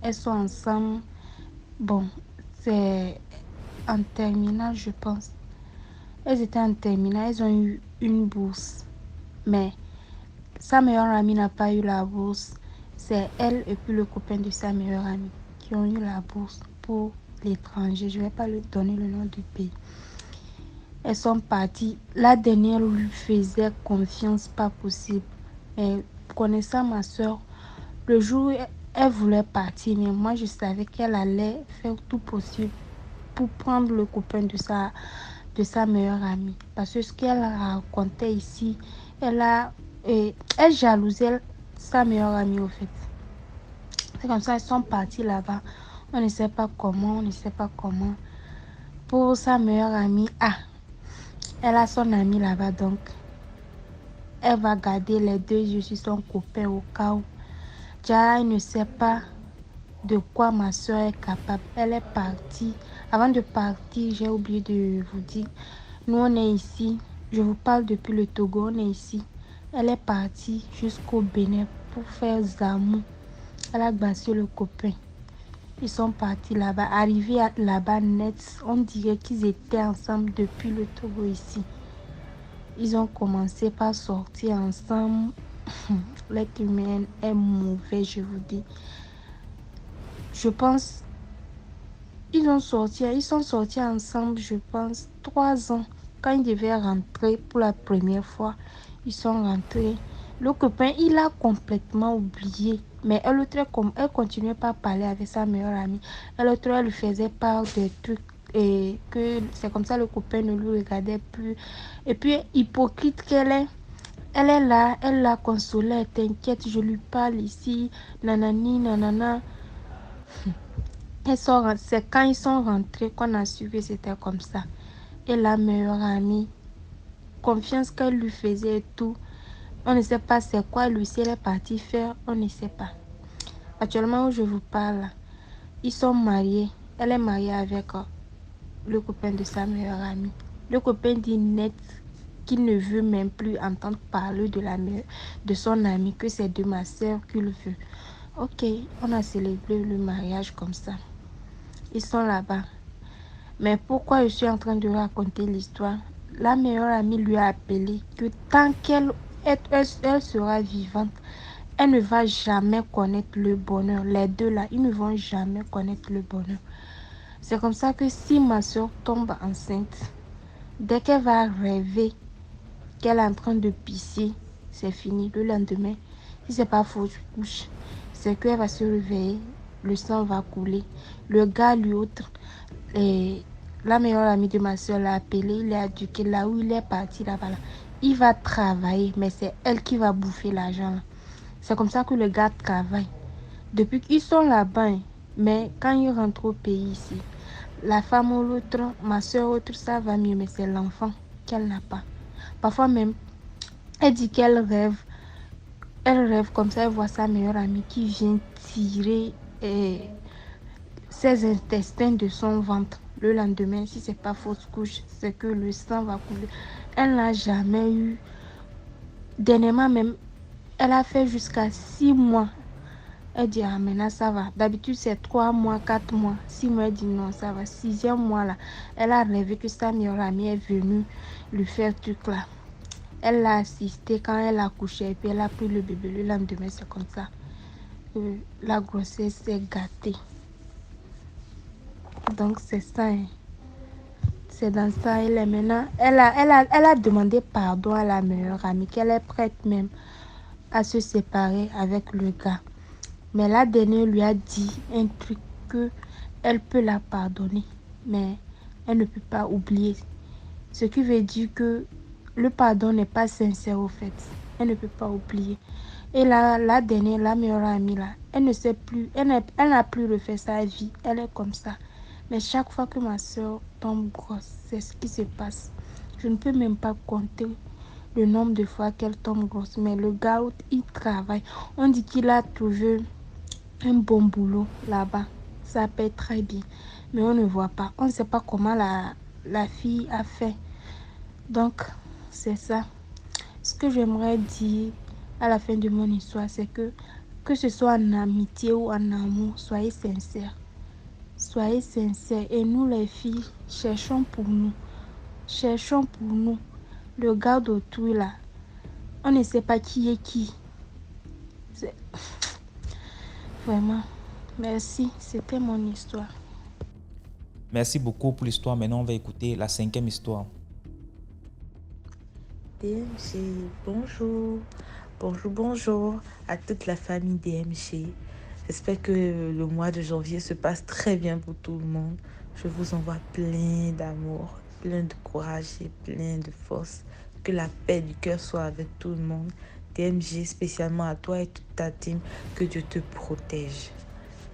Elles sont ensemble. Bon, c'est en terminale, je pense. Elles étaient en terminale, elles ont eu une bourse. Mais sa meilleure amie n'a pas eu la bourse. C'est elle et puis le copain de sa meilleure amie qui ont eu la bourse pour l'étranger. Je ne vais pas lui donner le nom du pays. Elles sont parties. La dernière lui faisait confiance, pas possible. Mais connaissant ma soeur, le jour où elle voulait partir, mais moi je savais qu'elle allait faire tout possible pour prendre le copain de sa meilleure amie. Parce que ce qu'elle racontait ici, elle jalousait sa meilleure amie au fait. C'est comme ça, elles sont parties là-bas. On ne sait pas comment, Pour sa meilleure amie, elle a son amie là-bas, donc elle va garder les 2 yeux sur son copain au cas où. Déjà, elle ne sait pas de quoi ma soeur est capable. Elle est partie. Avant de partir, j'ai oublié de vous dire, nous on est ici. Je vous parle depuis le Togo, on est ici. Elle est partie jusqu'au Bénin pour faire Zamou. Elle a gbassé le copain. Ils sont partis là-bas. Arrivés là-bas net, on dirait qu'ils étaient ensemble depuis le Togo ici. Ils ont commencé par sortir ensemble. L'être humain est mauvais, je vous dis. Je pense, ils sont sortis ensemble, je pense, 3 ans. Quand ils devaient rentrer pour la première fois, ils sont rentrés. Le copain, il a complètement oublié. Mais elle continuait pas à parler avec sa meilleure amie. Elle lui faisait part des trucs et que c'est comme ça le copain ne lui regardait plus. Et puis, hypocrite qu'elle est, elle est là, elle l'a consolée, t'inquiète, je lui parle ici, nanani, nanana. C'est quand ils sont rentrés qu'on a su que c'était comme ça. Et la meilleure amie, confiance qu'elle lui faisait et tout, on ne sait pas c'est quoi Lucie elle est partie faire, on ne sait pas. Actuellement où je vous parle, ils sont mariés. Elle est mariée avec le copain de sa meilleure amie. Le copain dit net qu'il ne veut même plus entendre parler de son amie, que c'est de ma soeur qu'il veut. Ok, on a célébré le mariage comme ça. Ils sont là-bas. Mais pourquoi je suis en train de raconter l'histoire? La meilleure amie lui a appelé que tant qu'elle sera vivante, elle ne va jamais connaître le bonheur. Les deux là, ils ne vont jamais connaître le bonheur. C'est comme ça que si ma soeur tombe enceinte, dès qu'elle va rêver qu'elle est en train de pisser, c'est fini. Le lendemain, si c'est pas fausse couche, c'est qu'elle va se réveiller, le sang va couler. Le gars lui autre, la meilleure amie de ma soeur l'a appelé, il l'a dit que là où il est parti là-bas, là, il va travailler, mais c'est elle qui va bouffer l'argent. C'est comme ça que le gars travaille. Depuis qu'ils sont là-bas, mais quand ils rentrent au pays ici, la femme ou l'autre, ma soeur autre, ça va mieux, mais c'est l'enfant qu'elle n'a pas. Parfois même, elle dit qu'elle rêve. Elle rêve comme ça, elle voit sa meilleure amie qui vient tirer ses intestins de son ventre. Le lendemain, si c'est pas fausse couche, c'est que le sang va couler. Elle n'a jamais eu. Dernièrement même, elle a fait jusqu'à 6 mois. Elle dit, ah maintenant ça va. D'habitude c'est 3 mois, 4 mois. 6 mois, elle dit non, ça va. 6e mois là, elle a rêvé que sa meilleure amie est venue lui faire truc là. Elle l'a assisté quand elle a couché et puis elle a pris le bébé. Le lendemain, c'est comme ça. La grossesse s'est gâtée. Donc c'est ça. Hein. C'est dans ça. Elle est maintenant. Elle a demandé pardon à la meilleure amie, qu'elle est prête même à se séparer avec le gars. Mais la dernière lui a dit un truc que elle peut la pardonner, mais elle ne peut pas oublier. Ce qui veut dire que le pardon n'est pas sincère au fait. Elle ne peut pas oublier. Et la dernière, la meilleure amie là, elle ne sait plus, elle n'a plus refait sa vie. Elle est comme ça. Mais chaque fois que ma soeur tombe grosse, c'est ce qui se passe. Je ne peux même pas compter le nombre de fois qu'elle tombe grosse. Mais le gars, il travaille. On dit qu'il a trouvé un bon boulot là-bas. Ça paye très bien. Mais on ne voit pas. On ne sait pas comment la fille a fait. Donc, c'est ça. Ce que j'aimerais dire à la fin de mon histoire, c'est que ce soit en amitié ou en amour, soyez sincères. Soyez sincères. Et nous, les filles, cherchons pour nous. Cherchons pour nous. Le gars d'autrui, là, on ne sait pas qui est qui. C'est... Vraiment. Merci. C'était mon histoire. Merci beaucoup pour l'histoire. Maintenant, on va écouter la 5e histoire. DMG, bonjour. Bonjour à toute la famille DMG. J'espère que le mois de janvier se passe très bien pour tout le monde. Je vous envoie plein d'amour, plein de courage et plein de force. Que la paix du cœur soit avec tout le monde. DMG, spécialement à toi et toute ta team, que Dieu te protège.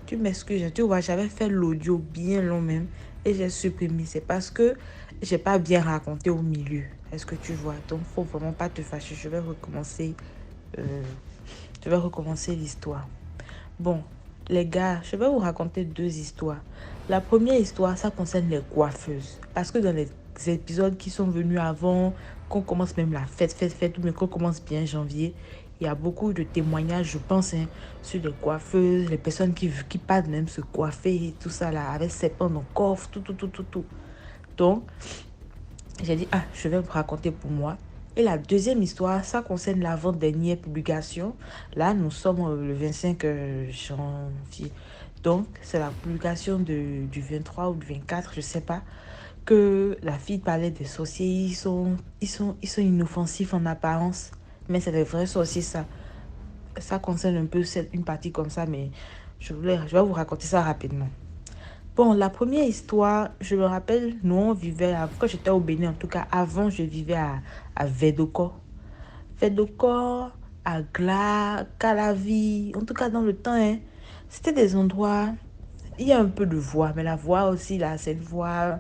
Tu m'excuses, tu vois, j'avais fait l'audio bien long même et j'ai supprimé. C'est parce que j'ai pas bien raconté au milieu. Est-ce que tu vois? Donc, faut vraiment pas te fâcher. Je vais recommencer l'histoire. Bon, les gars, je vais vous raconter 2 histoires. La première histoire, ça concerne les coiffeuses. Parce que dans les épisodes qui sont venus avant, qu'on commence même la fête, mais qu'on commence bien janvier, il y a beaucoup de témoignages, je pense, hein, sur les coiffeuses, les personnes qui partent même se coiffer et tout ça là, avec ses pans dans le coffre, tout. Donc, j'ai dit, je vais vous raconter pour moi. Et la deuxième histoire, ça concerne l'avant-dernière publication. Là, nous sommes le 25 janvier. Donc, c'est la publication du 23 ou du 24, je ne sais pas, que la fille parlait des sorciers. Ils sont inoffensifs en apparence, mais c'est des vrais sorciers, ça. Ça concerne un peu une partie comme ça, mais je vais vous raconter ça rapidement. Bon, la première histoire, je me rappelle, nous, on vivait, quand j'étais au Bénin, en tout cas, avant, je vivais à Vedoko. Vedoko, Agla, Calavi, en tout cas, dans le temps, hein, c'était des endroits, il y a un peu de voix, mais la voix aussi, là, c'est une voix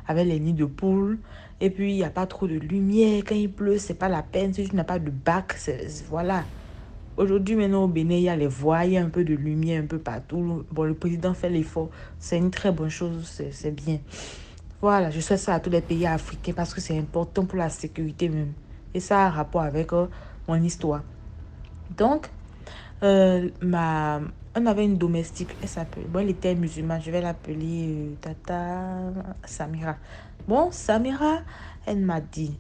avec les nids de poules. Et puis, il n'y a pas trop de lumière. Quand il pleut, c'est pas la peine. Si tu n'as pas de bac, voilà. Aujourd'hui, maintenant, au Bénin, il y a les voies, il y a un peu de lumière un peu partout. Bon, le président fait l'effort. C'est une très bonne chose, c'est bien. Voilà, je souhaite ça à tous les pays africains parce que c'est important pour la sécurité même. Et ça a un rapport avec mon histoire. Donc, on avait une domestique, elle s'appelle, bon, elle était musulmane, je vais l'appeler Tata Samira. Bon, Samira, elle m'a dit,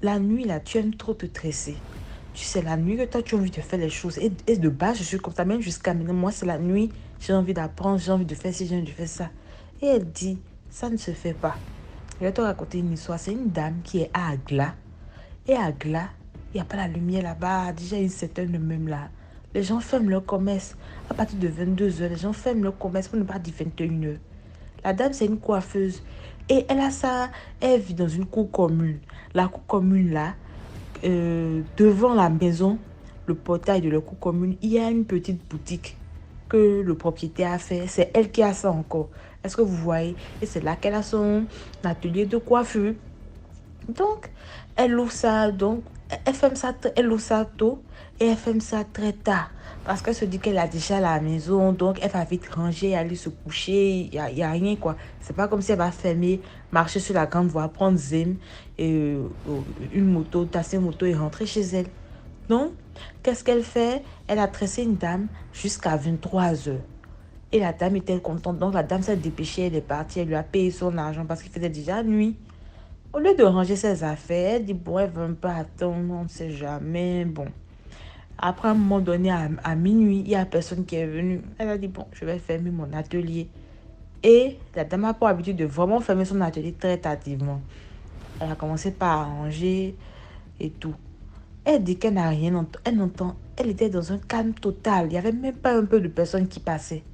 la nuit là, tu aimes trop te tresser. Tu sais, la nuit que toi, tu as envie de faire les choses. Et de base, je suis comme ça, même jusqu'à maintenant. Moi, c'est la nuit, j'ai envie d'apprendre, j'ai envie de faire ci, j'ai envie de faire ça. Et elle dit, ça ne se fait pas. Je vais te raconter une histoire. C'est une dame qui est à Agla. Et à Agla, il n'y a pas la lumière là-bas. Déjà, une certaine même là. Les gens ferment leur commerce. À partir de 22h, les gens ferment leur commerce pour ne pas dire 21h. La dame, c'est une coiffeuse. Et elle a ça, elle vit dans une cour commune. La cour commune là, devant la maison, le portail de la cour commune, il y a une petite boutique que le propriétaire a fait. C'est elle qui a ça encore. Est-ce que vous voyez? Et c'est là qu'elle a son atelier de coiffure. Donc, elle ouvre ça. Donc, elle ferme ça, elle ouvre ça tôt et elle ferme ça très tard. Parce qu'elle se dit qu'elle a déjà la maison. Donc, elle va vite ranger, aller se coucher. Il y a rien, quoi. C'est pas comme si elle va fermer, marcher sur la grande voie, prendre Zem et une moto, tasser une moto et rentrer chez elle. Donc, qu'est-ce qu'elle fait? Elle a tressé une dame jusqu'à 23h. Et la dame était contente. Donc, la dame s'est dépêchée, elle est partie. Elle lui a payé son argent parce qu'il faisait déjà nuit. Au lieu de ranger ses affaires, elle dit, bon, elle veut un peu attendre, on ne sait jamais. Bon, après un moment donné, à minuit, il n'y a personne qui est venu. Elle a dit, bon, je vais fermer mon atelier. Et la dame a pour habitude de vraiment fermer son atelier très tardivement. Elle a commencé par arranger et tout. Elle dit qu'elle n'a rien entendu. Elle n'entend. Elle était dans un calme total. Il n'y avait même pas un peu de personnes qui passaient.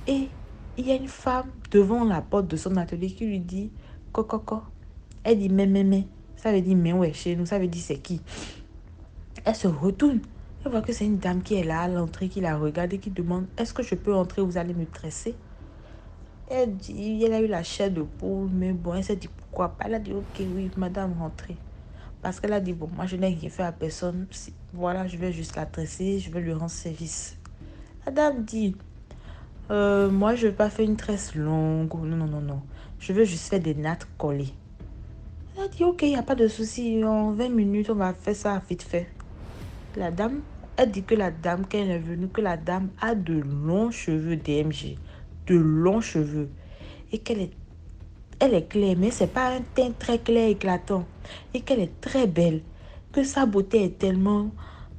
Et il y a une femme devant la porte de son atelier qui lui dit, coco. Elle dit, mais. Ça veut dire, mais ouais, chez nous, ça veut dire, c'est qui? Elle se retourne. Elle voit que c'est une dame qui est là à l'entrée, qui la regarde et qui demande, est-ce que je peux entrer, vous allez me tresser? Elle dit, elle a eu la chair de poule, mais bon, elle s'est dit, pourquoi pas? Elle a dit, ok, oui, madame, rentrez. Parce qu'elle a dit, bon, moi, je n'ai rien fait à personne. Voilà, je vais juste la tresser, je vais lui rendre service. La dame dit, moi, je ne veux pas faire une tresse longue. Non. Je veux juste faire des nattes collées. Elle a dit, ok, il n'y a pas de souci. En 20 minutes, on va faire ça vite fait. La dame, elle dit que la dame, quand elle est venue, que la dame a de longs cheveux DMG. De longs cheveux. Et elle est claire, mais c'est pas un teint très clair éclatant. Et qu'elle est très belle. Que sa beauté est tellement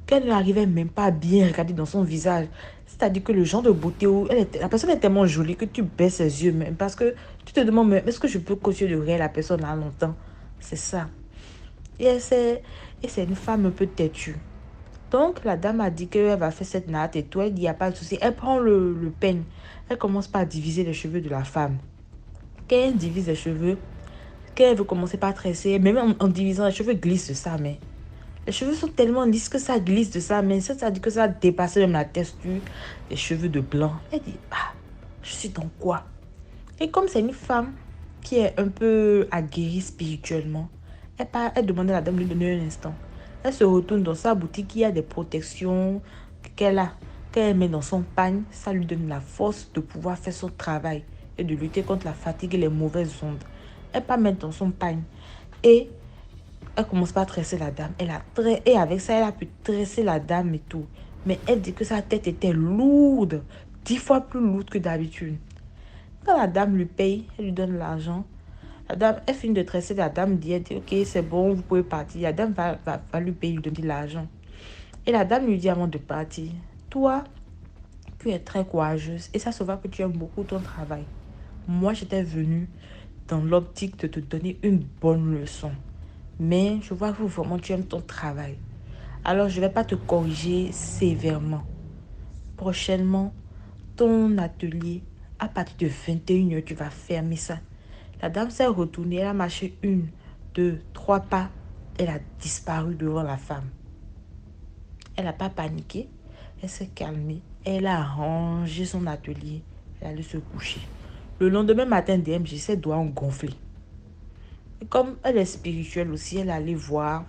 qu'elle n'arrivait même pas à bien regarder dans son visage. C'est-à-dire que le genre de beauté où la personne est tellement jolie que tu baisses ses yeux même. Parce que tu te demandes, mais est-ce que je peux continuer de regarder la personne là longtemps? C'est ça. Et c'est une femme un peu têtue. Donc, la dame a dit qu'elle va faire cette natte et tout. Elle dit, il n'y a pas de souci. Elle prend le peigne. Elle commence par diviser les cheveux de la femme. Quand elle divise les cheveux, quand elle veut commencer par tresser, même en divisant, les cheveux glissent de sa main. Les cheveux sont tellement lisses que ça glisse de sa main. Ça dit que ça a dépassé même la texture des cheveux de blanc. Elle dit, je suis dans quoi? Et comme c'est une femme qui est un peu aguerrie spirituellement, elle demande à la dame de lui donner un instant. Elle se retourne dans sa boutique, il y a des protections qu'elle met dans son pagne. Ça lui donne la force de pouvoir faire son travail et de lutter contre la fatigue et les mauvaises ondes. Elle pas mettre dans son pagne. Et elle commence par tresser la dame. Et avec ça, elle a pu tresser la dame et tout. Mais elle dit que sa tête était lourde, 10 fois plus lourde que d'habitude. Quand la dame lui paye, elle lui donne l'argent. La dame, elle finit de tresser, la dame dit, ok, c'est bon, vous pouvez partir. La dame va lui payer, lui donner l'argent. Et la dame lui dit avant de partir, toi, tu es très courageuse et ça se voit que tu aimes beaucoup ton travail. Moi, j'étais venue dans l'optique de te donner une bonne leçon. Mais je vois que vraiment tu aimes ton travail. Alors, je ne vais pas te corriger sévèrement. Prochainement, ton atelier à partir de 21h, tu vas fermer ça. La dame s'est retournée, elle a marché 1, 2, 3 pas. Elle a disparu devant la femme. Elle n'a pas paniqué, elle s'est calmée, elle a rangé son atelier, elle allait se coucher. Le lendemain matin, DMG, ses doigts ont gonflé. Et comme elle est spirituelle aussi, elle allait voir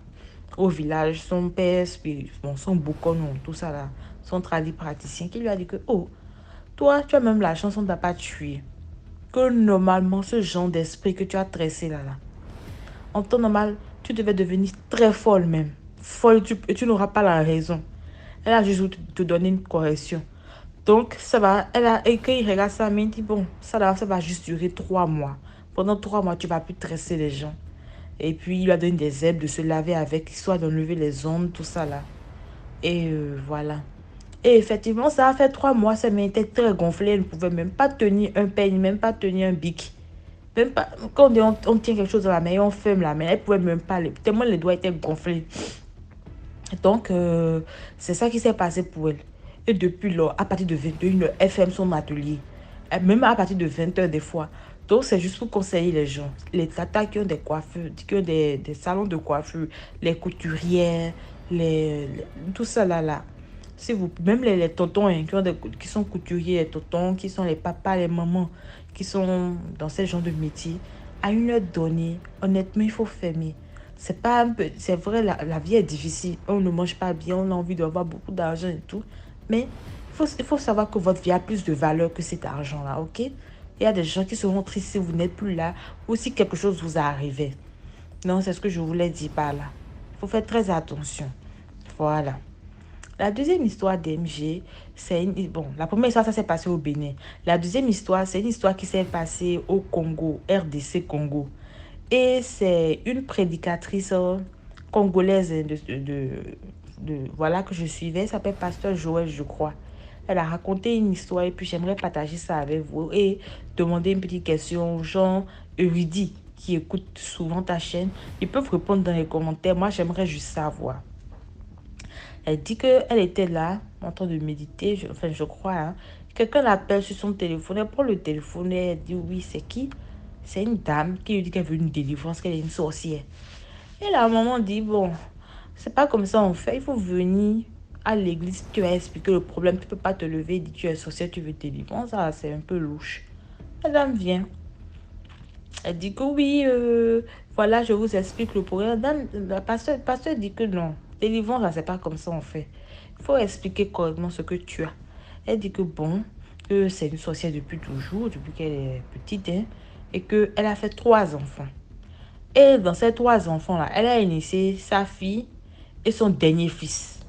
au village son père spirituel, bon, son bouconon, tout ça là, son tradit praticien, qui lui a dit que, oh, toi, tu as même la chance, on ne t'a pas tué. Que normalement, ce genre d'esprit que tu as tressé là, en temps normal, tu devais devenir très folle même. Folle, et tu n'auras pas la raison. Elle a juste voulu te donner une correction. Donc, ça va, et quand il regarde ça, il dit, bon, ça va juste durer 3 mois. Pendant 3 mois, tu vas plus tresser les gens. Et puis, il lui a donné des herbes de se laver avec, histoire d'enlever les ondes, tout ça là. Et voilà. Et effectivement, ça a fait 3 mois, sa main était très gonflée, elle ne pouvait même pas tenir un peigne, même pas tenir un bic. Même pas, quand on tient quelque chose dans la main et on ferme la main, elle ne pouvait même pas, tellement les doigts étaient gonflés. Donc, c'est ça qui s'est passé pour elle. Et depuis là, à partir de 21h, elle ferme son atelier. Même à partir de 20h des fois. Donc, c'est juste pour conseiller les gens. Les tatas qui ont des coiffeurs, qui ont des salons de coiffure, les couturières, tout ça là. Si vous, même les tontons hein, qui sont couturiers, les tontons, qui sont les papas, les mamans, qui sont dans ce genre de métier, à une heure donnée, honnêtement, il faut fermer. C'est pas un peu, c'est vrai, la vie est difficile. On ne mange pas bien, on a envie d'avoir beaucoup d'argent et tout. Mais il faut savoir que votre vie a plus de valeur que cet argent-là, ok? Il y a des gens qui seront tristes si vous n'êtes plus là ou si quelque chose vous arrive. Non, c'est ce que je voulais dire par là. Il faut faire très attention. Voilà. La deuxième histoire d'MG, c'est bon, la première histoire, ça s'est passé au Bénin. La deuxième histoire, c'est une histoire qui s'est passée au Congo, RDC Congo. Et c'est une prédicatrice congolaise voilà, que je suivais. Elle s'appelle Pasteur Joël, je crois. Elle a raconté une histoire et puis j'aimerais partager ça avec vous et demander une petite question aux gens érudits qui écoutent souvent ta chaîne. Ils peuvent répondre dans les commentaires. Moi, j'aimerais juste savoir. Elle dit qu'elle était là, en train de méditer, je crois. Hein. Quelqu'un l'appelle sur son téléphone. Elle prend le téléphone et elle dit oui, c'est qui? C'est une dame qui lui dit qu'elle veut une délivrance, qu'elle est une sorcière. Et là, maman dit, bon, c'est pas comme ça on fait. Il faut venir à l'église, tu vas expliquer le problème. Tu peux pas te lever et dire tu es sorcière, tu veux délivrance. Ça, c'est un peu louche. La dame vient. Elle dit que oui, voilà, je vous explique le problème. Le pasteur dit que non. Délivrance, là, c'est pas comme ça on fait. Il faut expliquer correctement ce que tu as. Elle dit que bon, que c'est une sorcière depuis toujours, depuis qu'elle est petite, hein, et qu'elle a fait 3 enfants. Et dans ces 3 enfants-là, elle a initié sa fille et son dernier fils.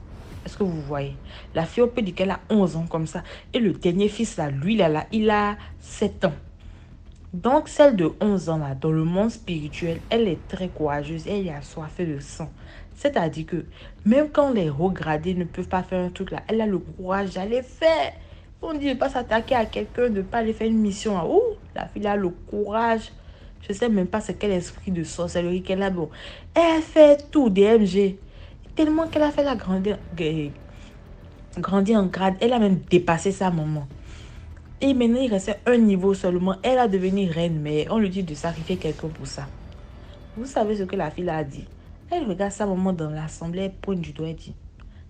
Est-ce que vous voyez? La fille, on peut dire qu'elle a 11 ans comme ça. Et le dernier fils, là, lui, là, il a 7 ans. Donc, celle de 11 ans, là, dans le monde spirituel, elle est très courageuse. Elle est assoiffée de sang. C'est-à-dire que même quand les regradés ne peuvent pas faire un truc là, elle a le courage d'aller faire. On dit de ne pas s'attaquer à quelqu'un, de ne pas aller faire une mission. Là. Ouh, la fille a le courage. Je ne sais même pas c'est quel esprit de sorcellerie qu'elle a. Bon, elle fait tout, DMG. Tellement qu'elle a fait la grandir en grade. Elle a même dépassé sa maman. Et maintenant, il restait un niveau seulement. Elle a devenu reine, mais on lui dit de sacrifier quelqu'un pour ça. Vous savez ce que la fille a dit? Elle regarde sa maman dans l'assemblée, elle pointe du doigt et dit,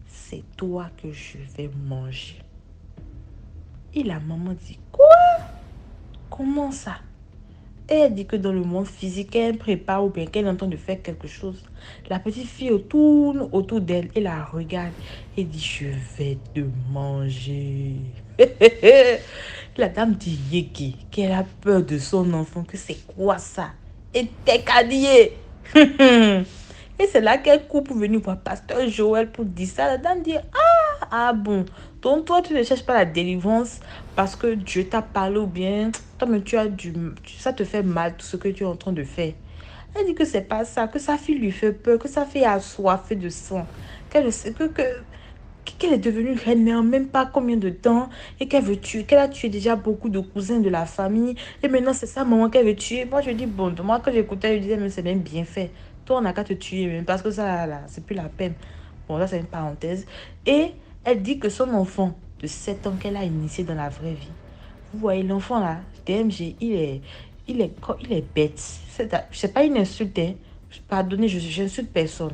c'est toi que je vais manger. Et la maman dit, quoi? Comment ça? Et elle dit que dans le monde physique, elle prépare ou bien qu'elle est en train de faire quelque chose. La petite fille tourne autour d'elle et la regarde et dit, je vais te manger. La dame dit, Yeki, qu'elle a peur de son enfant, que c'est quoi ça? Et t'es cadillé. Et c'est là qu'elle coupe pour venir voir Pasteur Joël pour dire ça. La dame dit, ah bon. Donc toi, tu ne cherches pas la délivrance parce que Dieu t'a parlé ou bien toi-même ça te fait mal tout ce que tu es en train de faire. Elle dit que c'est pas ça, que sa fille lui fait peur, que sa fille a assoiffé de sang, qu'elle est devenue reine, mais en même pas combien de temps, et qu'elle veut tuer, qu'elle a tué déjà beaucoup de cousins de la famille, et maintenant c'est sa maman qu'elle veut tuer. Moi je dis, bon, moi quand j'écoutais, je disais, mais c'est même bien fait. Toi, on n'a qu'à te tuer, même, parce que ça, là, c'est plus la peine. Bon, là, c'est une parenthèse. Et elle dit que son enfant de 7 ans qu'elle a initié dans la vraie vie Vous voyez, l'enfant là, DMG, il est bête. C'est pas une insulte, hein. Pardonnez, je n'insulte personne.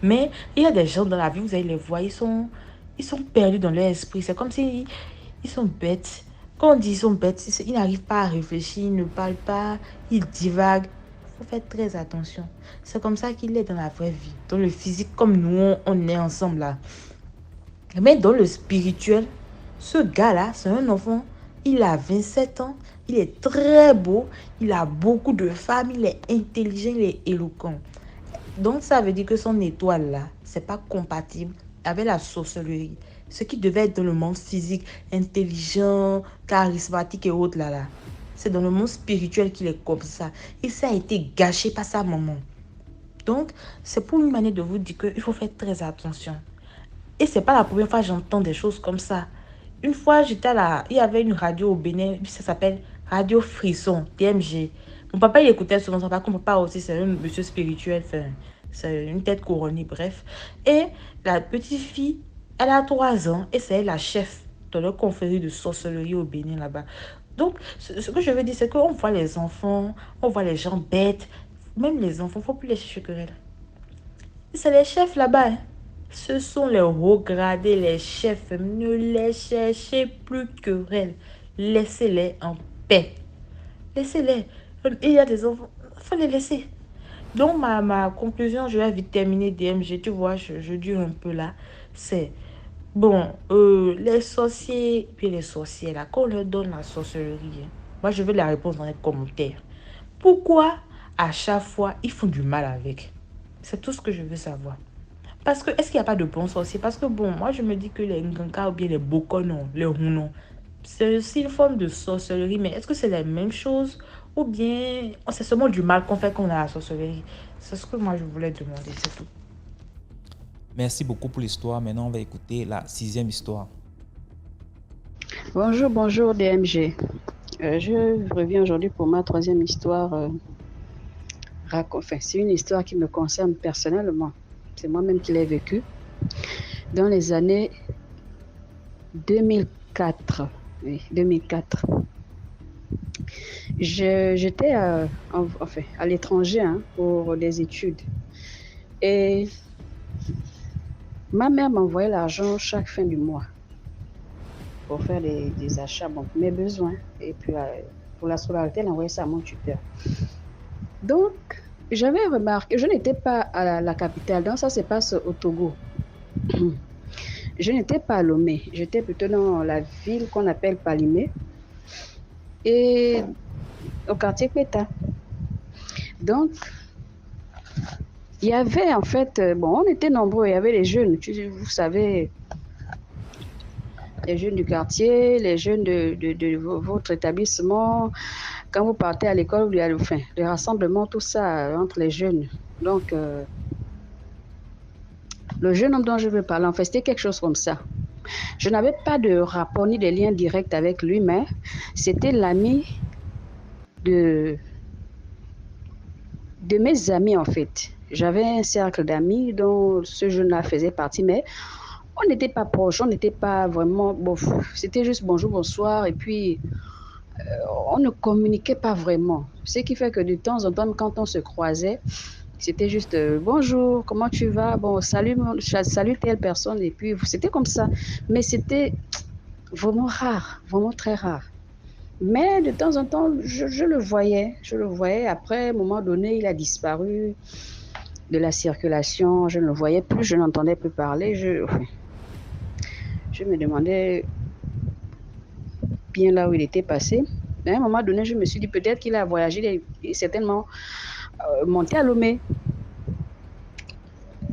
Mais il y a des gens dans la vie, vous allez les voir, ils sont perdus dans leur esprit. C'est comme si ils sont bêtes. Quand on dit ils sont bêtes, ils n'arrivent pas à réfléchir, ils ne parlent pas, ils divaguent. Il faut faire très attention. C'est comme ça qu'il est dans la vraie vie, dans le physique, comme nous, on est ensemble là. Mais dans le spirituel, ce gars-là, c'est un enfant. Il a 27 ans. Il est très beau. Il a beaucoup de femmes. Il est intelligent. Il est éloquent. Donc, ça veut dire que son étoile-là, c'est pas compatible avec la sorcellerie. Ce qui devait être dans le monde physique, intelligent, charismatique et autres là. C'est dans le monde spirituel qu'il est comme ça. Et ça a été gâché par sa maman. Donc, c'est pour une manière de vous dire qu'il faut faire très attention. Et c'est pas la première fois que j'entends des choses comme ça. Une fois, j'étais là, il y avait une radio au Bénin, ça s'appelle Radio Frisson, DMG. Mon papa, il écoutait souvent ça. Par contre, mon papa aussi, c'est un monsieur spirituel, c'est une tête couronnée, bref. Et la petite fille, elle a 3 ans et c'est elle la chef de leur confrérie de sorcellerie au Bénin là-bas. Donc, ce que je veux dire, c'est qu'on voit les enfants, on voit les gens bêtes, même les enfants, il ne faut plus les chercher querelle. C'est les chefs là-bas, hein. Ce sont les hauts gradés, les chefs. Ne les cherchez plus querelle. Laissez-les en paix. Laissez-les. Il y a des enfants, il faut les laisser. Donc, ma conclusion, je vais vite terminer DMG. Tu vois, je dure un peu là. C'est, bon, les sorciers, puis les sorcières, là, qu'on leur donne la sorcellerie, hein. Moi, je veux la réponse dans les commentaires. Pourquoi, à chaque fois, ils font du mal avec? C'est tout ce que je veux savoir. Parce que, est-ce qu'il n'y a pas de bons sorciers? Parce que, bon, moi, je me dis que les Nganka ou bien les Bokonon, les Hunon, c'est aussi une forme de sorcellerie. Mais est-ce que c'est la même chose? Ou bien, c'est seulement du mal qu'on fait quand on a la sorcellerie? C'est ce que moi, je voulais demander, c'est tout. Merci beaucoup pour l'histoire. Maintenant, on va écouter la 6e histoire. Bonjour DMG. Je reviens aujourd'hui pour ma 3e histoire. C'est une histoire qui me concerne personnellement. C'est moi-même qui l'ai vécue. Dans les années 2004. Oui, 2004. J'étais à l'étranger pour des études. Et ma mère m'envoyait l'argent chaque fin du mois pour faire des achats, pour mes besoins. Et puis pour la scolarité, elle envoyait ça à mon tuteur. Donc, j'avais remarqué, je n'étais pas à la capitale, donc ça se passe au Togo. Je n'étais pas à Lomé, j'étais plutôt dans la ville qu'on appelle Palimé et au quartier Péta. Donc, il y avait en fait, on était nombreux, il y avait les jeunes, vous savez, les jeunes du quartier, les jeunes de votre établissement. Quand vous partez à l'école, il y a le rassemblement, tout ça entre les jeunes. Donc, le jeune homme dont je veux parler, en fait, c'était quelque chose comme ça. Je n'avais pas de rapport ni de lien direct avec lui, mais c'était l'ami de mes amis, en fait. J'avais un cercle d'amis dont ce jeune-là faisait partie, mais on n'était pas proches, on n'était pas vraiment... Bon, c'était juste bonjour, bonsoir, et puis... on ne communiquait pas vraiment. Ce qui fait que de temps en temps, quand on se croisait, c'était juste bonjour, comment tu vas? Bon, salut telle personne. Et puis, c'était comme ça. Mais c'était vraiment rare, vraiment très rare. Mais de temps en temps, je le voyais. Après, à un moment donné, il a disparu de la circulation. Je ne le voyais plus, je n'entendais plus parler. Je me demandais bien là où il était passé. Mais à un moment donné, je me suis dit peut-être qu'il a voyagé, il est certainement monté à Lomé.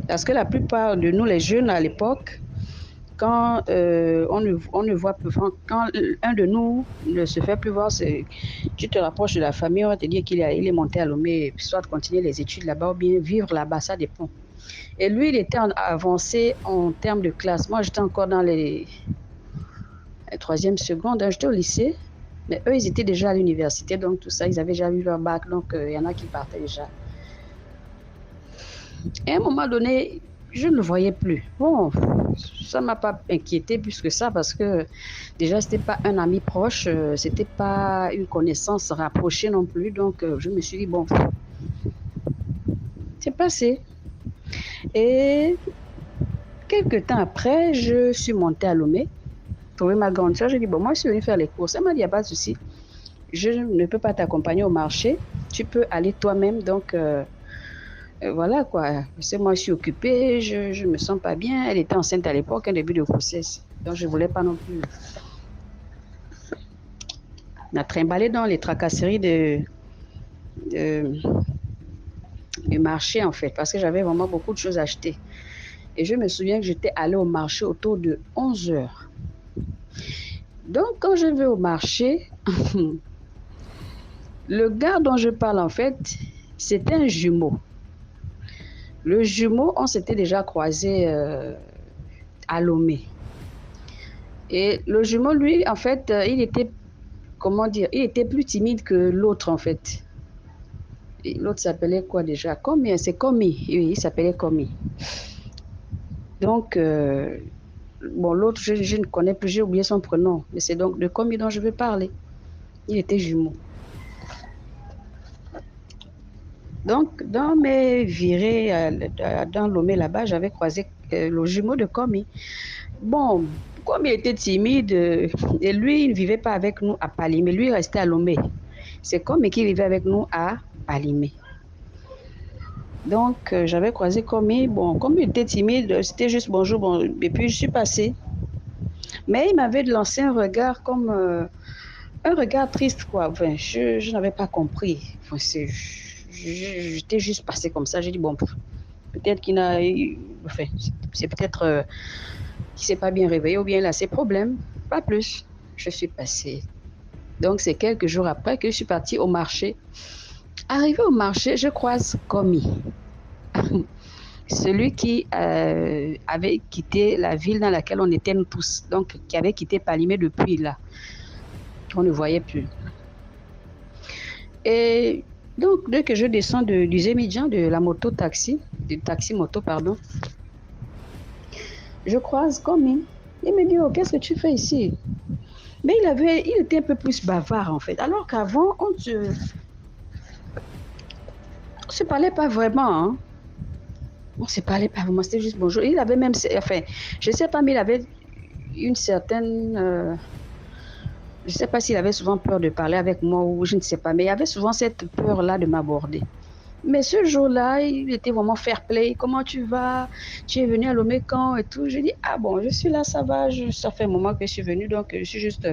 Parce que la plupart de nous, les jeunes à l'époque, quand on ne voit plus, quand un de nous ne se fait plus voir, tu te rapproches de la famille, on va te dire qu'il est monté à Lomé, soit continuer les études là-bas ou bien vivre là-bas, ça dépend. Et lui, il était avancé en termes de classe. Moi, j'étais encore dans les 3e seconde, j'étais au lycée, mais eux, ils étaient déjà à l'université, donc tout ça, ils avaient déjà eu leur bac, donc il y en a qui partaient déjà. Et à un moment donné, je ne le voyais plus. Bon, ça ne m'a pas inquiété plus que ça parce que déjà, ce n'était pas un ami proche, ce n'était pas une connaissance rapprochée non plus. Donc, je me suis dit, bon, c'est passé. Et quelques temps après, je suis montée à Lomé, trouver ma grande soeur. J'ai dit, bon, moi, je suis venue faire les courses. Elle m'a dit, il n'y a pas de souci. Je ne peux pas t'accompagner au marché. Tu peux aller toi-même. Donc, voilà quoi. Parce que moi, je suis occupée, je ne me sens pas bien. Elle était enceinte à l'époque, un début de grossesse. Donc, je ne voulais pas non plus. On a trimballé dans les tracasseries du marché, en fait, parce que j'avais vraiment beaucoup de choses à acheter. Et je me souviens que j'étais allée au marché autour de 11 heures. Donc, quand je vais au marché, le gars dont je parle, en fait, c'était un jumeau. Le jumeau, on s'était déjà croisé à Lomé. Et le jumeau, lui, en fait, il était, comment dire, il était plus timide que l'autre, en fait. L'autre s'appelait quoi déjà? Komi, c'est Komi. Oui, il s'appelait Komi. Donc, bon, l'autre, je ne connais plus, j'ai oublié son prénom. Mais c'est donc de Komi dont je veux parler. Il était jumeau. Donc, dans mes virées dans Lomé là-bas, j'avais croisé le jumeau de Komi. Bon, comme il était timide, et lui, il ne vivait pas avec nous à Palimé, lui, il restait à Lomé. C'est Komi qui vivait avec nous à Palimé. Donc, j'avais croisé Komi. Bon, comme il était timide, c'était juste bonjour, bon, et puis je suis passée. Mais il m'avait lancé un regard comme un regard triste, quoi. Enfin, je n'avais pas compris. Enfin, j'étais juste passée comme ça. J'ai dit, bon, peut-être qu'il n'a... Enfin, c'est peut-être qu'il ne s'est pas bien réveillé ou bien il a ses problèmes. Pas plus. Je suis passée. Donc, c'est quelques jours après que je suis partie au marché. Arrivée au marché, je croise Komi. Celui qui avait quitté la ville dans laquelle on était nous tous. Donc, qui avait quitté Palimé depuis là. On ne voyait plus. Et donc, dès que je descends du Zémidjan, de la moto-taxi, du taxi-moto, pardon, je croise Komi. Il me dit, oh, qu'est-ce que tu fais ici? Mais il était un peu plus bavard, en fait. Alors qu'avant, on ne se parlait pas vraiment. Hein. On ne se parlait pas vraiment, c'était juste bonjour. Il avait même, enfin, je ne sais pas, mais il avait une certaine... je ne sais pas s'il avait souvent peur de parler avec moi ou je ne sais pas, mais il avait souvent cette peur-là de m'aborder. Mais ce jour-là, il était vraiment fair play. Comment tu vas? Tu es venu à Lomé quand et tout. Je dis, ah bon, je suis là, ça va. Ça fait un moment que je suis venue, donc je suis juste